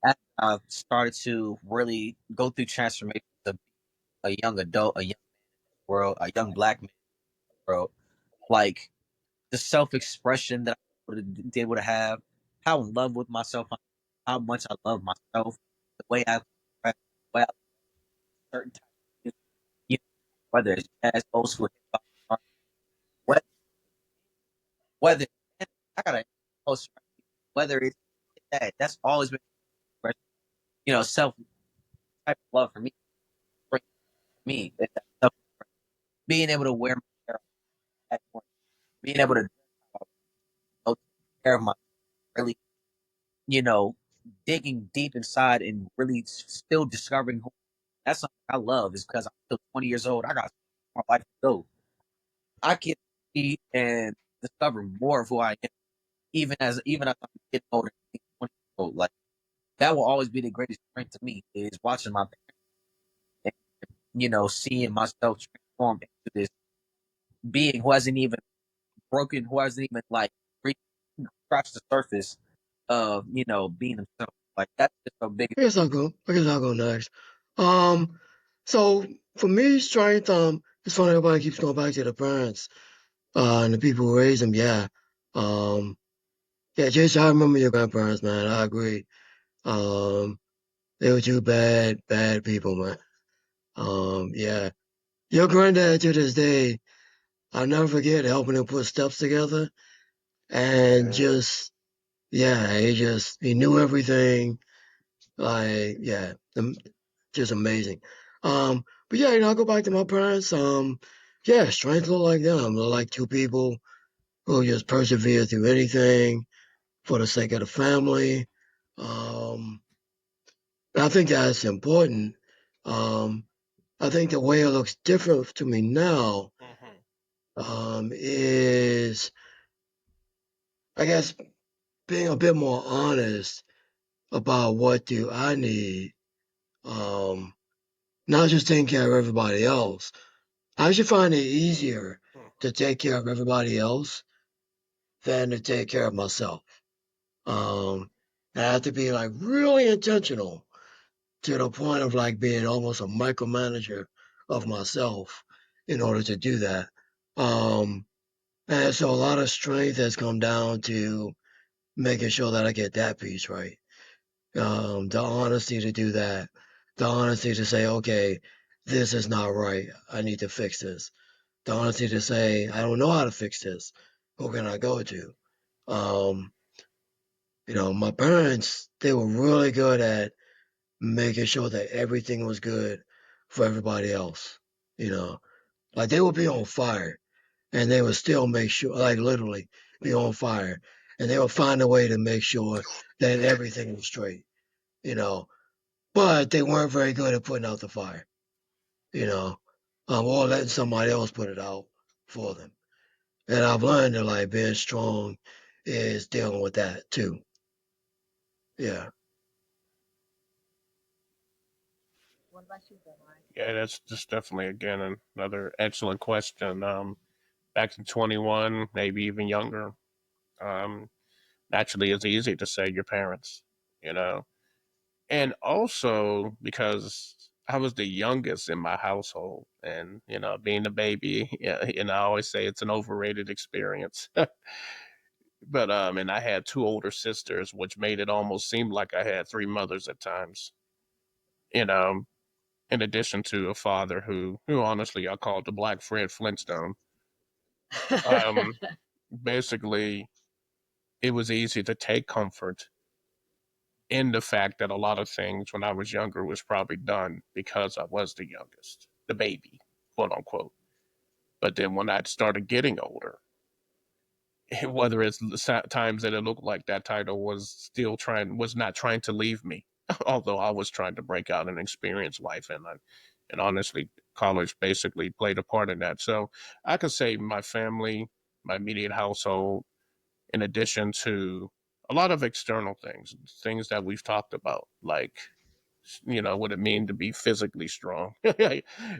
as I've started to really go through transformation to be a young adult, a young world, a young black man world, like the self expression that I would able to have, how in love with myself, how much I love myself, the way I express, the way I certain types of music, whether it's jazz, old school, hip hop, whether, whether I gotta post whether it's that's always been self type of love for me, for me, it's that self being able to wear my hair at point, being able to take care of my really, you know, digging deep inside and really still discovering who that's something I love is because I'm still 20 years old. I got more life to go. I can see and discover more of who I am, even as I'm getting older, 20 years old. Like that will always be the greatest strength to me is watching my parents and seeing myself transform into this being who hasn't even broken, who hasn't even like re- scratched the surface of being himself. Like that's just so big. I guess I'll go. I guess I'll go next. Um, so for me, strength, it's funny everybody keeps going back to the parents, and the people who raised them. Yeah. Um, yeah, Jason, I remember your grandparents, man. I agree. Um, They were two bad people, man. Yeah. Your granddad to this day, I'll never forget helping him put steps together. And just, yeah, he knew everything. Like, yeah, just amazing. But yeah, I'll go back to my parents. Yeah, strength look like them. They're like two people who just persevere through anything for the sake of the family. Um, I think that's important. Um, I think the way it looks different to me now, is, I guess, being a bit more honest about what do I need, um, not just taking care of everybody else. I should find it easier to take care of everybody else than to take care of myself. I have to be like really intentional to the point of like being almost a micromanager of myself in order to do that. Um, and so a lot of strength has come down to making sure that I get that piece right. The honesty to do that, the honesty to say, okay, this is not right. I need to fix this. The honesty to say, I don't know how to fix this. Who can I go to? Um, my parents, they were really good at making sure that everything was good for everybody else. You know, like they would be on fire and they would still make sure, like literally be on fire, and they would find a way to make sure that everything was straight, you know, but they weren't very good at putting out the fire, you know, or letting somebody else put it out for them. And I've learned that like being strong is dealing with that too. Yeah. What about you, Benoit? Yeah, that's just definitely again another excellent question. Back to 21, maybe even younger. Um, Naturally, it's easy to say your parents, you know, and also because I was the youngest in my household, and being a baby, yeah, I always say it's an overrated experience. But and I had two older sisters, which made it almost seem like I had three mothers at times. You know, in addition to a father who honestly I called the Black Fred Flintstone. Um, Basically, it was easy to take comfort in the fact that a lot of things when I was younger was probably done because I was the youngest, the baby, quote unquote. But then when I started getting older, whether it's the times that it looked like that title was not trying to leave me, although I was trying to break out and experience life, and honestly, college basically played a part in that. So I could say my family, my immediate household, in addition to a lot of external things that we've talked about, like what it mean to be physically strong,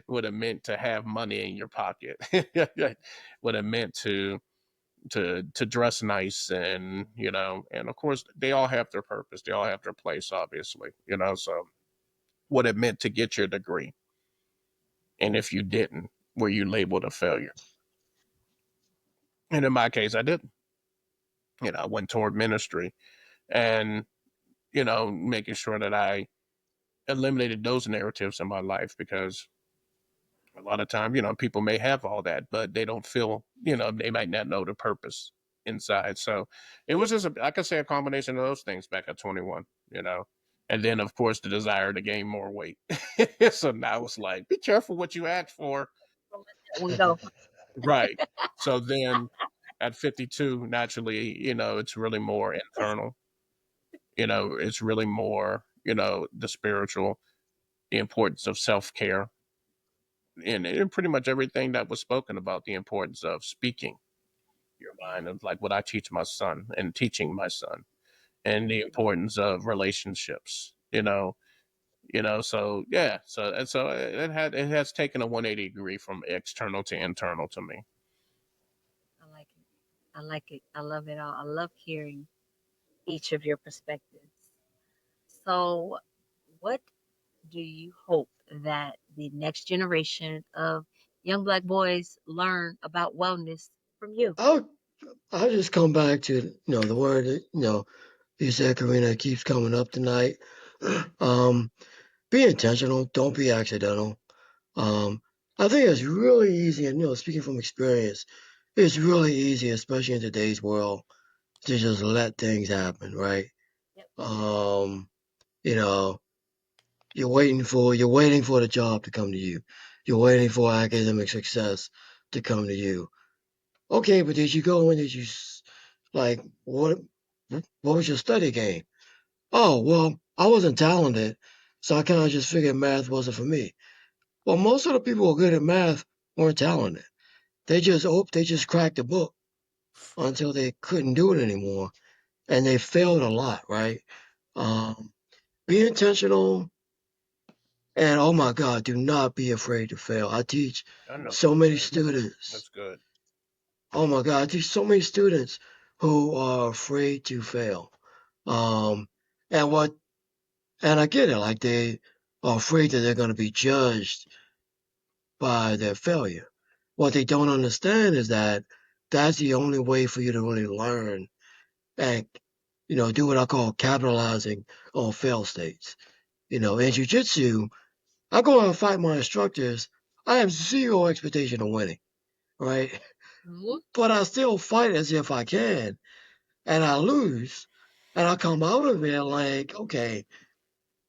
what it meant to have money in your pocket, what it meant to dress nice, and and of course they all have their purpose, they all have their place, obviously, so what it meant to get your degree, and if you didn't, were you labeled a failure? And in my case, I didn't. I went toward ministry, and making sure that I eliminated those narratives in my life, because a lot of time, people may have all that, but they don't feel, they might not know the purpose inside. So it was just, I could say a combination of those things back at 21, and then of course the desire to gain more weight. So now it's like, be careful what you ask for. Don't let that one go. Right. So then at 52, naturally, it's really more internal, it's really more, the spiritual, the importance of self-care, and pretty much everything that was spoken about, the importance of speaking your mind, of like what I teach my son and teaching my son, and the importance of relationships, so yeah, so it has taken a 180 degree from external to internal to me. I like it. I like it. I love it all. I love hearing each of your perspectives. So, what do you hope that the next generation of young Black boys learn about wellness from you? I'll, I'll just come back to, the word that, you said, Karina, keeps coming up tonight. um, be intentional. Don't be accidental. I think it's really easy, and speaking from experience, it's really easy, especially in today's world, to just let things happen, right? Yep. Um, you know, you're waiting for the job to come to you. You're waiting for academic success to come to you. Okay, but did you go and did you like what was your study game? Oh, well, I wasn't talented, so I kind of just figured math wasn't for me. Well, most of the people who are good at math weren't talented. They just cracked the book until they couldn't do it anymore, and they failed a lot, right? Um, be intentional, and oh my God, do not be afraid to fail. I teach I know so that's many right. students. That's good. Oh my God, I teach so many students who are afraid to fail. Um, and what And I get it, like they are afraid that they're going to be judged by their failure. What they don't understand is that that's the only way for you to really learn and, do what I call capitalizing on fail states. In jujitsu, I go out and fight my instructors. I have zero expectation of winning, right? Mhm. But I still fight as if I can, and I lose. And I come out of there like, okay,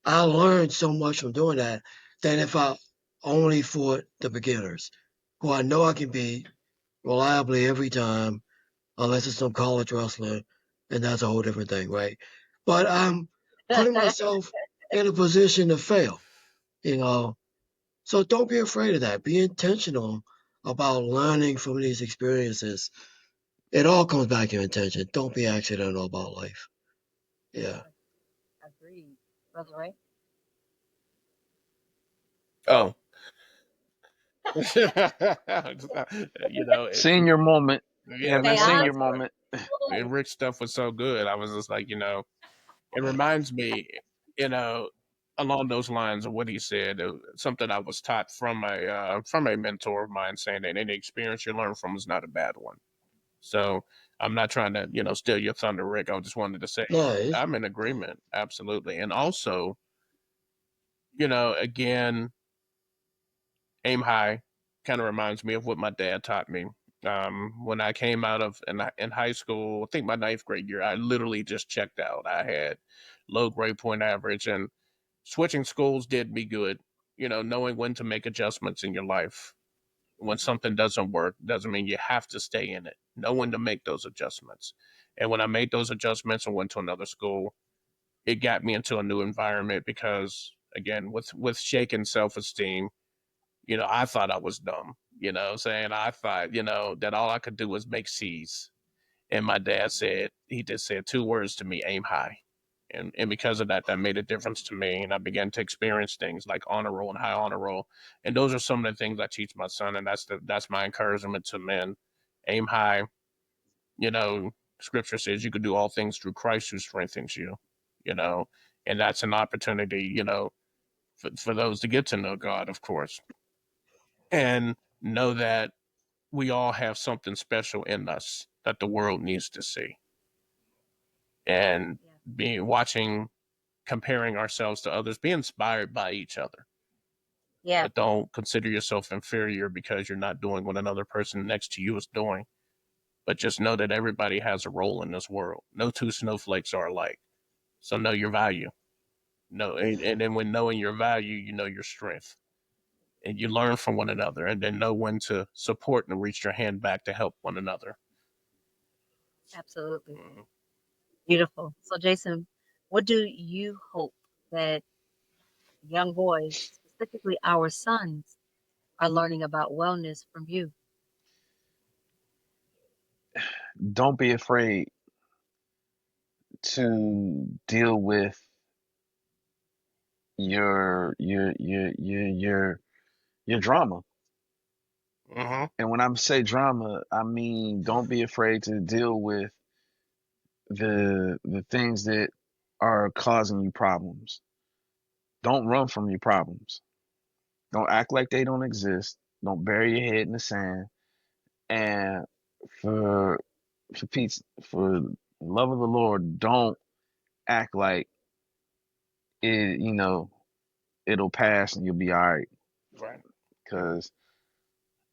I learned so much from doing that that if I only fought the beginners, who I know I can beat reliably every time, unless it's some college wrestler, and that's a whole different thing, right? But I'm putting myself in a position to fail, you know. So don't be afraid of that. Be intentional about learning from these experiences. It all comes back to intention. Don't be accidental about life. Yeah. Agreed, Brother Ray. Oh, Senior moment. yeah, Yeah, man, Hey, man. I senior That's moment. and Rick's stuff was so good. I was just like, it reminds me, you know, along those lines of what he said, something I was taught from a mentor of mine, saying that any experience you learn from is not a bad one. So I'm not trying to, steal your thunder, Rick. I just wanted to say Nice. I'm in agreement, absolutely, and also, again, aim high kind of reminds me of what my dad taught me. When I came out of in high school, I think my ninth grade year, I literally just checked out. I had low grade point average, and switching schools did me good. Knowing when to make adjustments in your life. When something doesn't work, doesn't mean you have to stay in it. Know when to make those adjustments. And when I made those adjustments and went to another school, it got me into a new environment because, again, with shaken self esteem, I thought I was dumb. Saying I thought, that all I could do was make C's. And my dad said, he just said two words to me, aim high. And because of that, that made a difference to me. And I began to experience things like honor roll and high honor roll. And those are some of the things I teach my son. And that's my encouragement to men. Aim high. You know, scripture says you can do all things through Christ who strengthens you, you know, and that's an opportunity, for those to get to know God, of course, and know that we all have something special in us that the world needs to see. And Yeah. being watching, comparing ourselves to others, be inspired by each other. Yeah. But don't consider yourself inferior because you're not doing what another person next to you is doing. But just know that everybody has a role in this world. No two snowflakes are alike. So know your value. No, and then when knowing your value, you know your strength. And you learn from one another and then know when to support and reach your hand back to help one another. Absolutely. Mhm. Beautiful. So, Jason, what do you hope that young boys, specifically our sons, are learning about wellness from you? Don't be afraid to deal with your drama. Mhm. And when I say drama, I mean don't be afraid to deal with the things that are causing you problems. Don't run from your problems. Don't act like they don't exist. Don't bury your head in the sand. And for for love of the Lord, don't act like it'll pass and you'll be all right. Right. Because,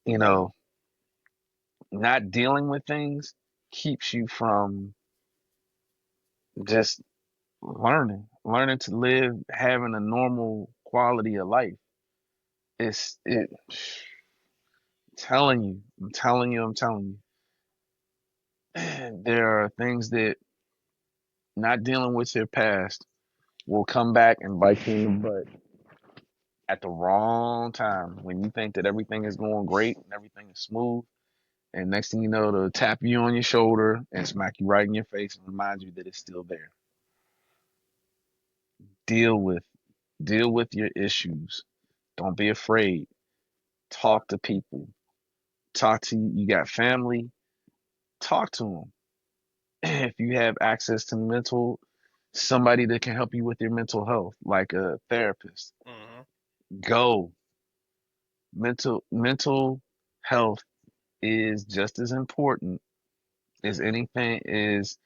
you know, not dealing with things keeps you from just learning to live, having a normal quality of life. It telling you, I'm telling you, there are things that not dealing with your past will come back and bite you in the butt at the wrong time when you think that everything is going great and everything is smooth. And next thing you know, they'll tap you on your shoulder and smack you right in your face and remind you that it's still there. Deal with deal with your issues. Don't be afraid. Talk to people. Talk to you got family. Talk to them. If you have access to somebody that can help you with your mental health, like a therapist, Mm-hmm. go. Mental health is just as important as anything is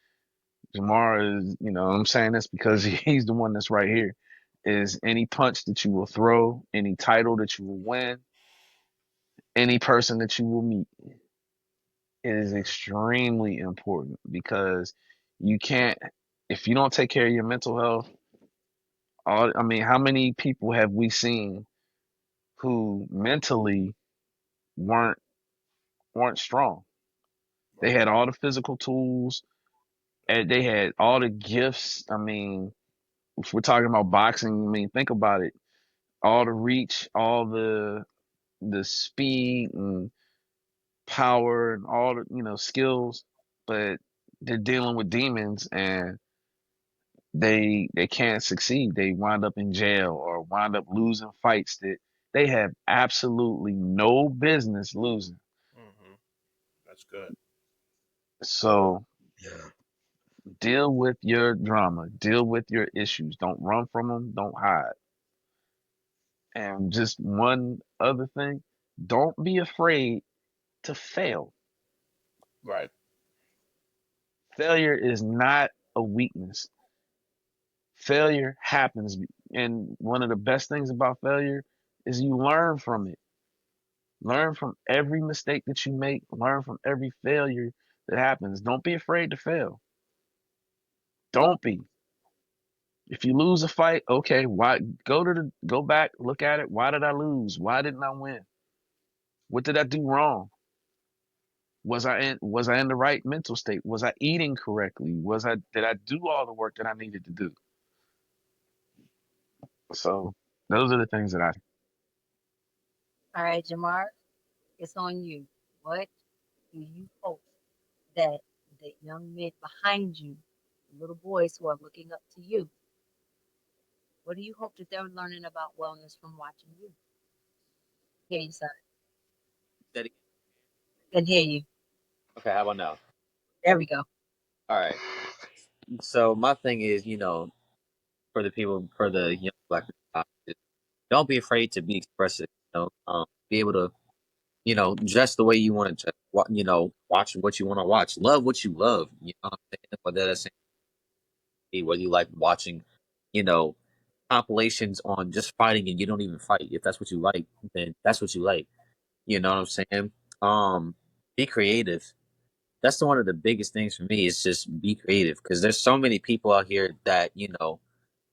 Jamar is, I'm saying this because he's the one that's right here. Is any punch that you will throw, any title that you will win, any person that you will meet, it is extremely important because you can't, if you don't take care of your mental health, I mean, how many people have we seen who mentally weren't weren't strong? They Right. had all the physical tools and they had all the gifts. I mean, if we're talking about boxing, I mean, think about it. All the reach, all the speed and power and all the, skills, but they're dealing with demons and they can't succeed. They wind up in jail or wind up losing fights that they have absolutely no business losing. Mm-hmm. That's good. So Yeah. deal with your drama, deal with your issues. Don't run from them, don't hide. And just one other thing, don't be afraid to fail. Right. Failure is not a weakness. Failure happens. And one of the best things about failure is you learn from it. Learn from every mistake that you make, learn from every failure that happens. Don't be afraid to fail. Don't be. If you lose a fight, okay, why go back, look at it. Why did I lose? Why didn't I win? What did I do wrong? Was I in the right mental state? Was I eating correctly? Did I do all the work that I needed to do? So those are the things that I All right, Jamar, it's on you. What do you hope that the young men behind you, the little boys who are looking up to you, what do you hope that they're learning about wellness from watching you? Hear you, son. That- Can hear you. Okay, how about now? There we go. All right. So my thing is, for the people, for the young black people, don't be afraid to be expressive. Be able to, dress the way you want to dress. Watch what you want to watch. Love what you love. You know what I'm saying? Whether that's whether you like watching, you know, compilations on just fighting and you don't even fight. If that's what you like, then that's what you like. You know what I'm saying? Um, be creative. That's one of the biggest things for me is just be creative because there's so many people out here that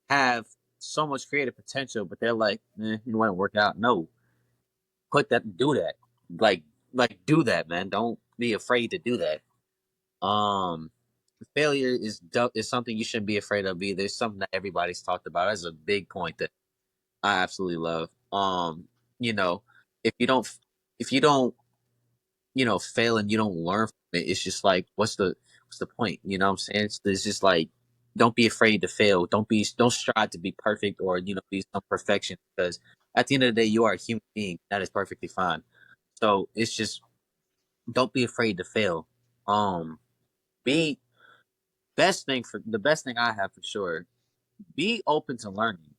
have so much creative potential, but they're like, it won't work out. No, do that, like, do that, man. Don't be afraid to do that. Um, Failure is something you shouldn't be afraid of either. It's something that everybody's talked about. That's a big point that I absolutely love. You know, if you don't, if you don't, fail and you don't learn from it, it's just like, what's the point? You know what I'm saying? It's just like, don't be afraid to fail. Don't strive to be perfect or be some perfection because at the end of the day, you are a human being. That is perfectly fine. So it's just don't be afraid to fail. Um, be the best thing I have for sure. Be open to learning.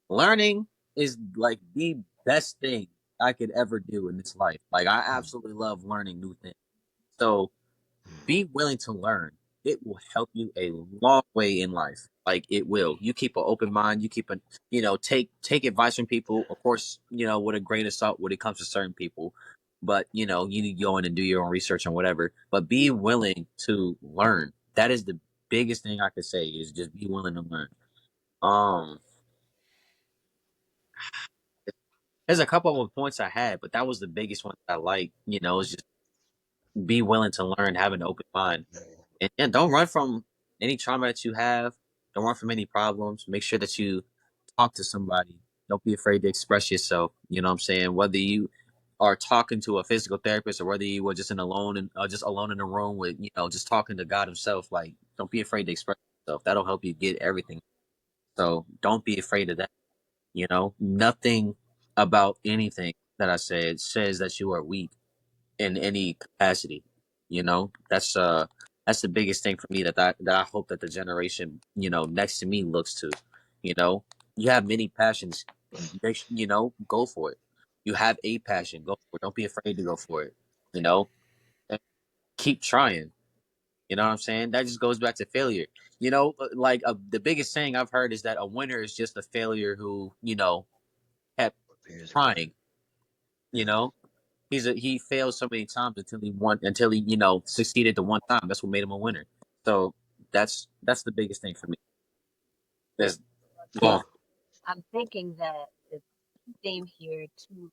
Learning is like the best thing I could ever do in this life. Like I absolutely love learning new things. So be willing to learn. It will help you a long way in life. Like it will. You keep an open mind. You keep take advice from people. Of course, with a grain of salt when it comes to certain people. But you need to go in and do your own research and whatever. But be willing to learn. That is the biggest thing I could say is just be willing to learn. Um, there's a couple of points I had, but that was the biggest one that I like. Is just be willing to learn, have an open mind, and don't run from any trauma that you have. Don't run from any problems. Make sure that you talk to somebody. Don't be afraid to express yourself. You know what I'm saying? Whether you are talking to a physical therapist or whether you were just just alone in a room with just talking to God Himself. Like, don't be afraid to express yourself. That'll help you get everything. So don't be afraid of that. Nothing about anything that I said says that you are weak in any capacity. That's the biggest thing for me that I hope that the generation next to me looks to. You know, you have many passions. Go for it. You have a passion, go for it. Don't be afraid to go for it. You know, and keep trying. You know what I'm saying? That just goes back to failure. Like the biggest saying I've heard is that a winner is just a failure who kept trying. You know, he failed so many times until he succeeded the one time. That's what made him a winner. So that's the biggest thing for me. There's So I'm thinking that the theme here too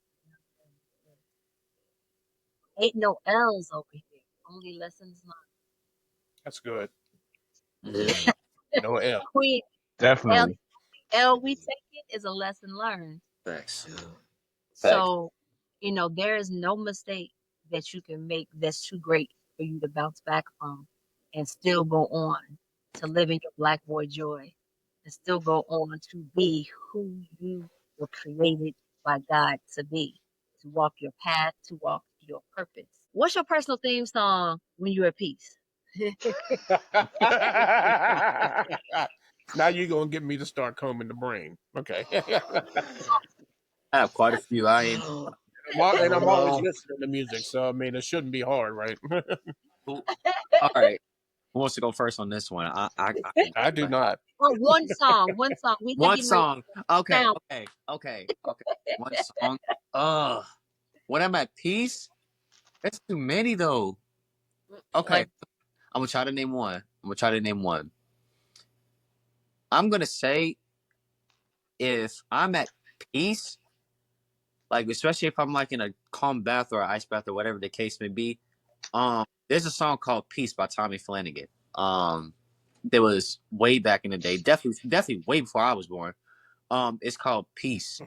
ain't no L's over here, only lessons That's good. Mhm. No L. learned. L Definitely. L we take it is a lesson learned. Facts. Yeah. Facts. So, there is no mistake that you can make that's too great for you to bounce back from and still go on to live in your black boy joy and still go on to be who you were created by God to be, to walk your path, to walk your purpose. What's your personal theme song when you're at peace? Now you're gonna get me to start combing the brain. Okay. I have quite a few. I I ain't. don't, I And don't I'm always know. listening to music, so I mean it shouldn't be hard, right? All right. Who wants to go first on this one? I can I go. do not. Or one song, one song. We're not One getting ready song. Okay. to Okay. Okay. Okay. One song. Uh, when I'm at peace, that's too many though. Okay. count. I'm gonna try to name one. I'm gonna say if I'm at peace, like especially if I'm like in a calm bath or ice bath or whatever the case may be. There's a song called "Peace" by Tommy Flanagan. There was way back in the day, definitely way before I was born. It's called "Peace,"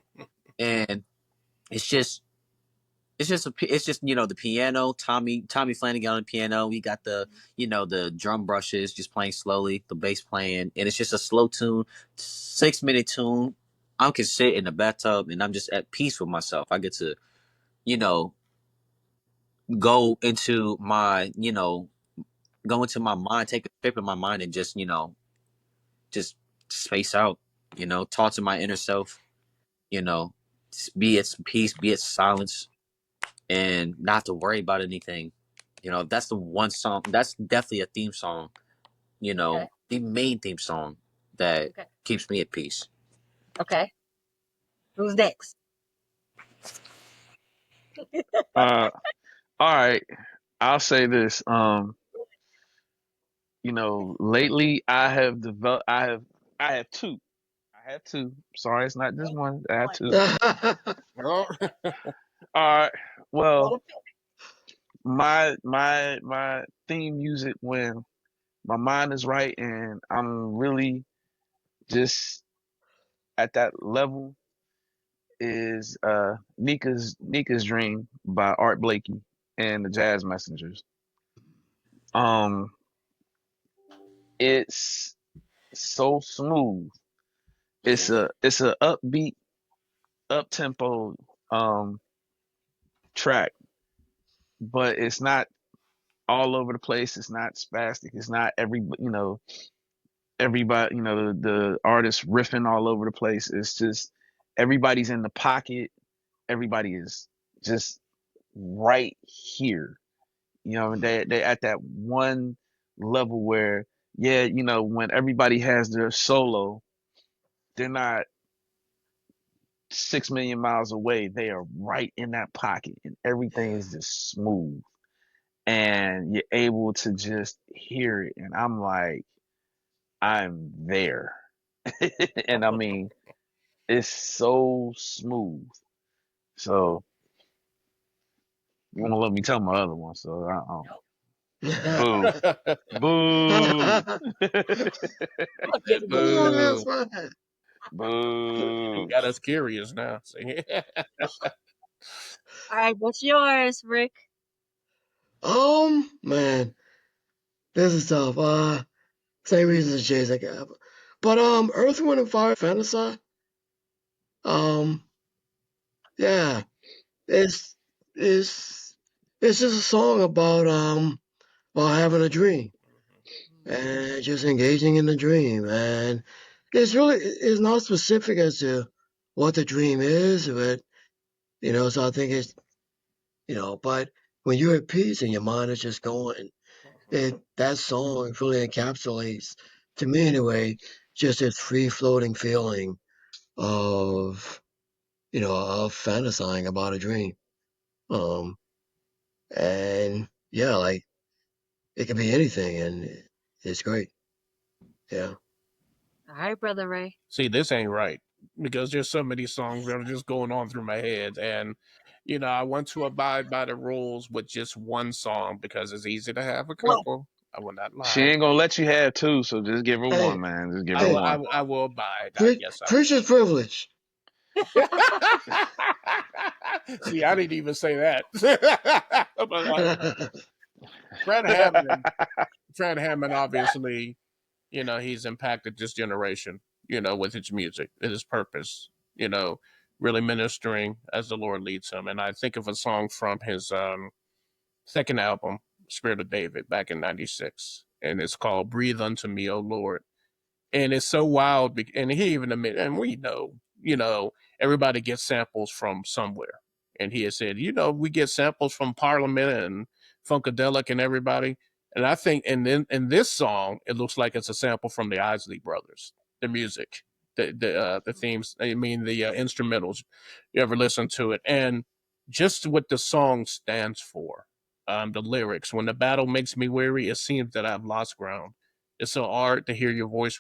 and it's just it's just the piano, Tommy Flanagan on the piano. We got the drum brushes just playing slowly, the bass playing, and it's just a slow tune, 6 minute tune. I can sit in the bathtub and I'm just at peace with myself. I get to you know go into my go into my mind, take a trip in my mind, and just space out. Talk to my inner self. You know, be it peace, be it silence, and not to worry about anything. That's the one song. That's definitely a theme song. Okay. The main theme song that Okay. keeps me at peace. Okay. Who's next? Uh, all right. I'll say this. Lately I have two. I have two. Sorry, it's not just one. I have One. two. Oh, All right. Well, Gotta my theme music when my mind is right and I'm really just at that level is Nika's Dream by Art Blakey and the Jazz Messengers. Um, it's so smooth. It's a upbeat, up tempo track, but it's not all over the place. It's not spastic. It's not everybody the artist riffing all over the place. It's just everybody's in the pocket. Everybody is just right here. They at that one level where yeah, you know, when everybody has their solo, they're not 6 million miles away. They are right in that pocket, and everything is just smooth, and you're able to just hear it. And I'm like, I'm there, and I mean, it's so smooth. So you want to let me tell my other one? So boo, boo, Just boo. Oh, that's Boo. fine. boo. Got us curious now. See? All right, what's yours, Rick? Man, this is tough. Same reason as Jay's I got. But Earth, Wind and Fire, Fantasy. Um, yeah, it's it's it's just a song about having a dream and just engaging in the dream, and it's not specific as to what the dream is, but so I think it's but when you're at peace and your mind is just going, that song really encapsulates, to me anyway, just this free floating feeling of of fantasizing about a dream. Um, and yeah, like it can be anything, and it's great. Yeah. All right, Brother Ray. See, this ain't right because there's so many songs that are just going on through my head. And, I want to abide by the rules with just one song because it's easy to have a What? couple. I will not She lie. ain't gonna let you have two, so just give her Hey, one, man. Just give I her will, hey, I, one. will- I will abide. Yes, I preacher's privilege. will. See, I didn't even say that. But Fred Hammond, Fred Hammond, obviously, he's impacted this generation, with his music, his purpose, really ministering as the Lord leads him. And I think of a song from his second album, Spirit of David, back in '96, and it's called "Breathe Unto Me, O Lord." And it's so wild. And he even admitted, and we know, everybody gets samples from somewhere. And he has said, we get samples from Parliament and Funkadelic and everybody. And I think, in this song, it looks like it's a sample from the Isley Brothers, the music, the themes. I mean, the instrumentals. You ever listen to it? And just what the song stands for, the lyrics. When the battle makes me weary, it seems that I've lost ground. It's so hard to hear your voice,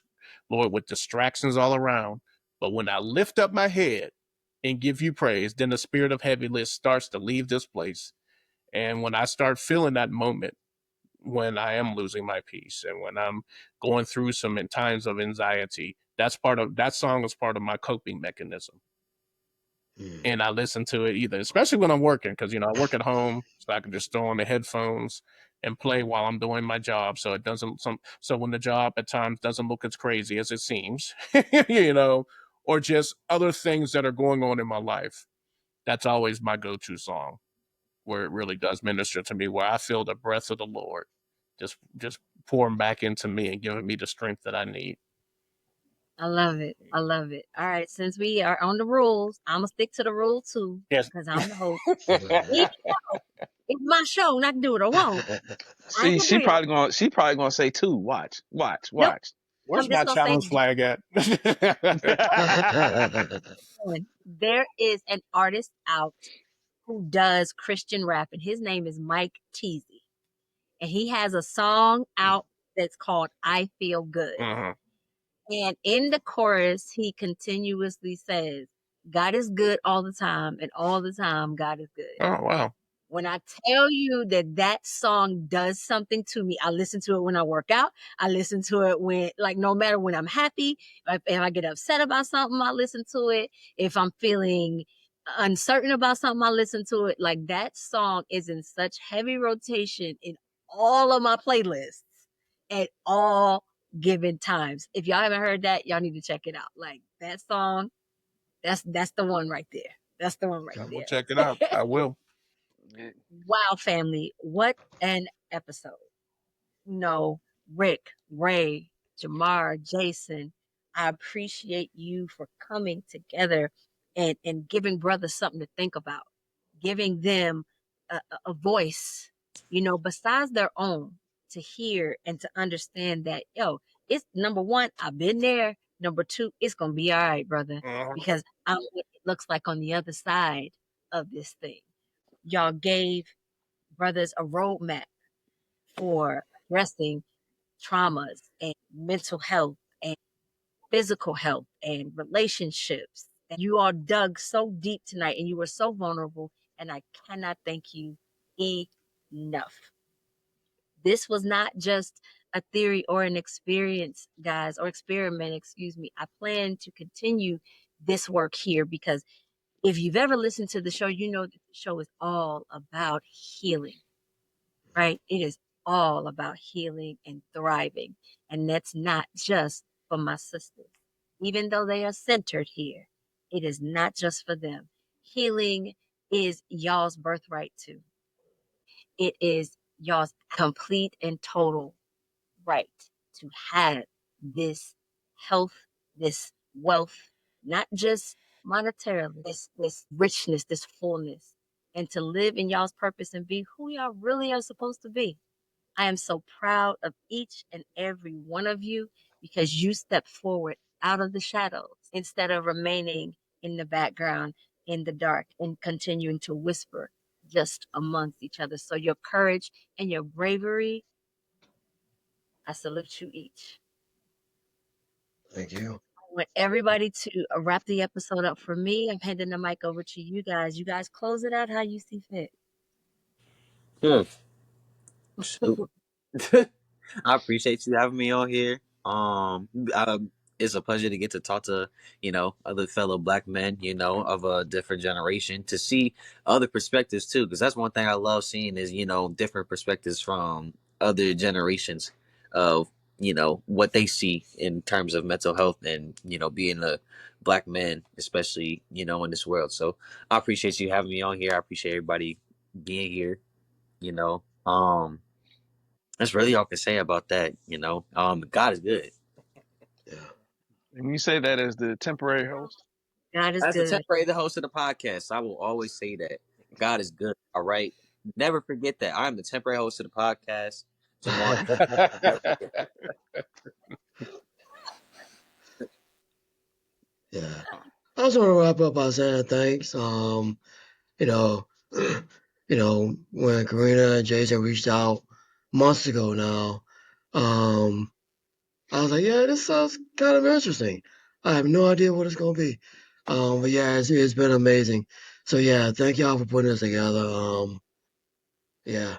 Lord, with distractions all around. But when I lift up my head and give you praise, then the spirit of heaviness starts to leave this place. And when I start feeling that moment, when I am losing my peace and when I'm going through some times of anxiety, that song is part of my coping mechanism. And I listen to it either, especially when I'm working, because I work at home, so I can just throw on the headphones and play while I'm doing my job. So it doesn't so when the job at times doesn't look as crazy as it seems, or just other things that are going on in my life. That's always my go-to song, where it really does minister to me, where I feel the breath of the Lord just pouring back into me and giving me the strength that I need. I love it. I love it. All right, since we are on the rules, I'm gonna stick to the rule too Yes. because I'm the host. Even though it's my show, not do what I want. I ain't See, gonna do it. she probably gonna say two. Watch, watch, Nope. watch. Where's I'm my just gonna say challenge flag at? one. There is an artist out who does Christian rap, and his name is Mike Teasy. And he has a song out that's called I Feel Good. Uh-huh. And in the chorus, he continuously says, God is good all the time, and all the time, God is good. Oh, wow. When I tell you that that song does something to me, I listen to it when I work out. I listen to it when, like, no matter when I'm happy, if I get upset about something, I listen to it. If I'm feeling uncertain about something, I listen to it. Like, that song is in such heavy rotation in all of my playlists at all given times. If y'all haven't heard that, y'all need to check it out. Like, that song, that's the one right there. That's the one right I will there. check it out. I will. Wow, family, what an episode. No, Rick, Ray, Jamar, Jason, I appreciate you for coming together and giving brothers something to think about, giving them a voice, besides their own, to hear and to understand that, yo, it's number one, I've been there. Number two, it's going to be all right, brother, because I know what it looks like on the other side of this thing. Y'all gave brothers a roadmap for addressing traumas and mental health and physical health and relationships. And you all dug so deep tonight and you were so vulnerable. And I cannot thank you enough. This was not just a theory or an experience, guys, or experiment, excuse me. I plan to continue this work here because if you've ever listened to the show, you know that the show is all about healing, right? It is all about healing and thriving. And that's not just for my sisters. Even though they are centered here, it is not just for them. Healing is y'all's birthright too. It is y'all's complete and total right to have this health, this wealth, not just monetarily, this richness, this fullness, and to live in y'all's purpose and be who y'all really are supposed to be. I am so proud of each and every one of you because you stepped forward out of the shadows instead of remaining in the background, in the dark, and continuing to whisper just amongst each other. So your courage and your bravery, I salute you each. Thank you. I want everybody to wrap the episode up for me. I'm handing the mic over to you guys. You guys close it out how you see fit. Shoot. I appreciate you having me on here. It's a pleasure to get to talk to other fellow black men, of a different generation, to see other perspectives too. Because that's one thing I love seeing is different perspectives from other generations of what they see in terms of mental health and being a black man, especially in this world. So I appreciate you having me on here. I appreciate everybody being here. You know, that's really all I can say about that. God is good. Yeah. And you say that as the temporary host? God is As the good. temporary the host of the podcast, I will always say that God is good. All right, never forget that I am the temporary host of the podcast. Jamal, never forget that. Yeah. I just want to wrap up by saying thanks. You know, when Karina and Jason reached out months ago now, I was like, yeah, this sounds kind of interesting. I have no idea what it's gonna be. But yeah, it's been amazing. So yeah, thank y'all for putting this together. Yeah,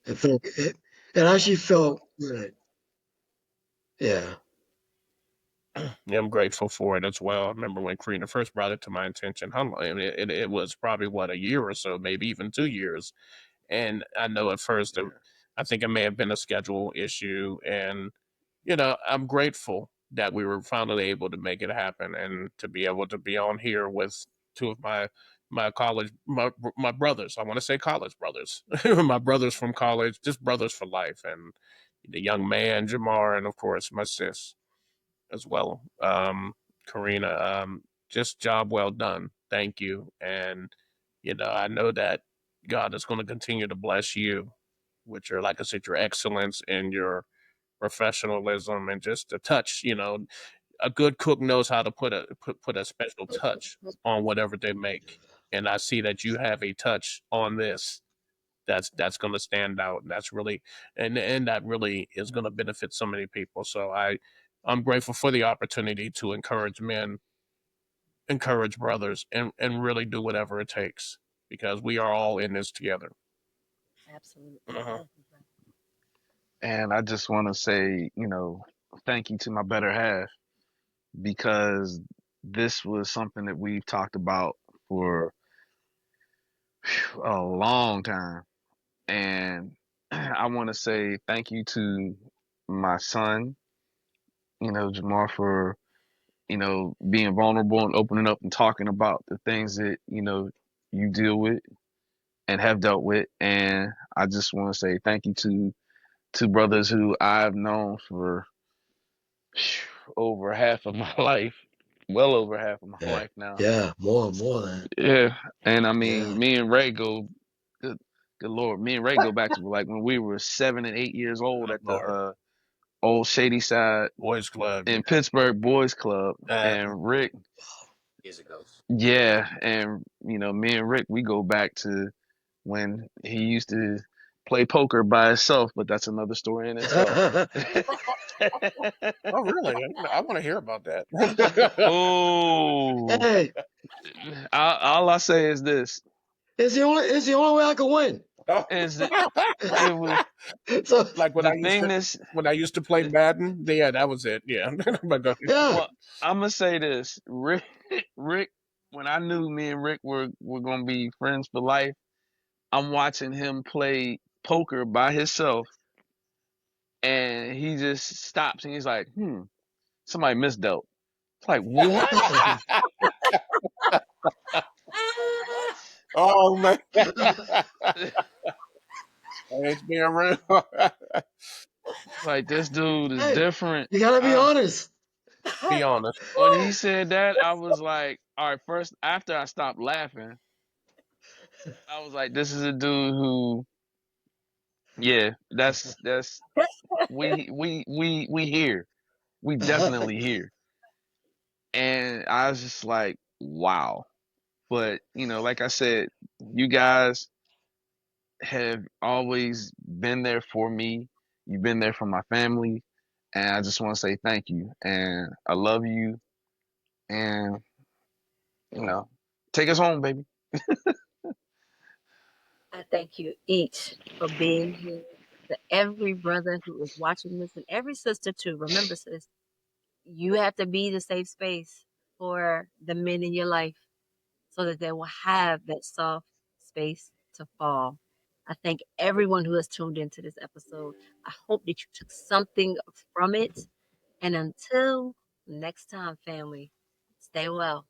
Mhm. it actually felt good. Yeah, Yeah, I'm grateful for it as well. I remember when Karina first brought it to my attention. How long? I mean, it was probably what, a year or so, maybe even 2 years. And I know at first, yeah, I think it may have been a schedule issue. And, I'm grateful that we were finally able to make it happen and to be able to be on here with two of my college, my brothers. I want to say college brothers, my brothers from college, just brothers for life. And the young man, Jamar, and of course, my sis as well. Karina, just job well done. Thank you. And, I know that God is going to continue to bless you with your, like I said, your excellence and your professionalism and just a touch, a good cook knows how to put a special touch on whatever they make. And I see that you have a touch on this that's going to stand out. And that's really, and that really is going to benefit so many people. So I'm grateful for the opportunity to encourage men, encourage brothers, and really do whatever it takes because we are all in this together. Absolutely. Uh-huh. Thank you, brother. And I just want to say, thank you to my better half, because this was something that we've talked about for a long time. And I want to say thank you to my son, Jamar, for, being vulnerable and opening up and talking about the things that, you deal with and have dealt with. And I just want to say thank you to two brothers who I've known for over half of my life, well over half of my yeah, life now. yeah. More than Yeah, and I yeah, mean, me and Ray go Good Lord, me and Ray go back to like when we were 7 and 8 years old Good at Lord. the old Shady Side Boys Club. in Pittsburgh Boys Club. Uh, And Rick, Years ago. yeah, and me and Rick, we go back to when he used to play poker by himself, but that's another story in itself. oh, really? I want to hear about that. Oh, Hey, all I say is this: it's the only way I can win. is that it was So like the thing that's when I used to play Madden. Yeah, that was it. Yeah. But go ahead. yeah. well, I'm gonna say this, Rick. When I knew me and Rick were gonna be friends for life, I'm watching him play poker by himself, and he just stops and he's like, somebody misdealt. It's like, what? What? oh man, it's being real. Like, this dude is Hey, different. you gotta be honest. Be honest. When he said that, I was like, all right, first, after I stopped laughing, I was like, this is a dude who, yeah, that's we here. We definitely here. And I was just like, wow. But, like I said, you guys have always been there for me. You've been there for my family. And I just want to say thank you. And I love you. And, take us home, baby. I thank you each for being here. To every brother who is watching this and every sister too. Remember, sis, you have to be the safe space for the men in your life so that they will have that soft space to fall. I thank everyone who has tuned into this episode. I hope that you took something from it. And until next time, family, stay well.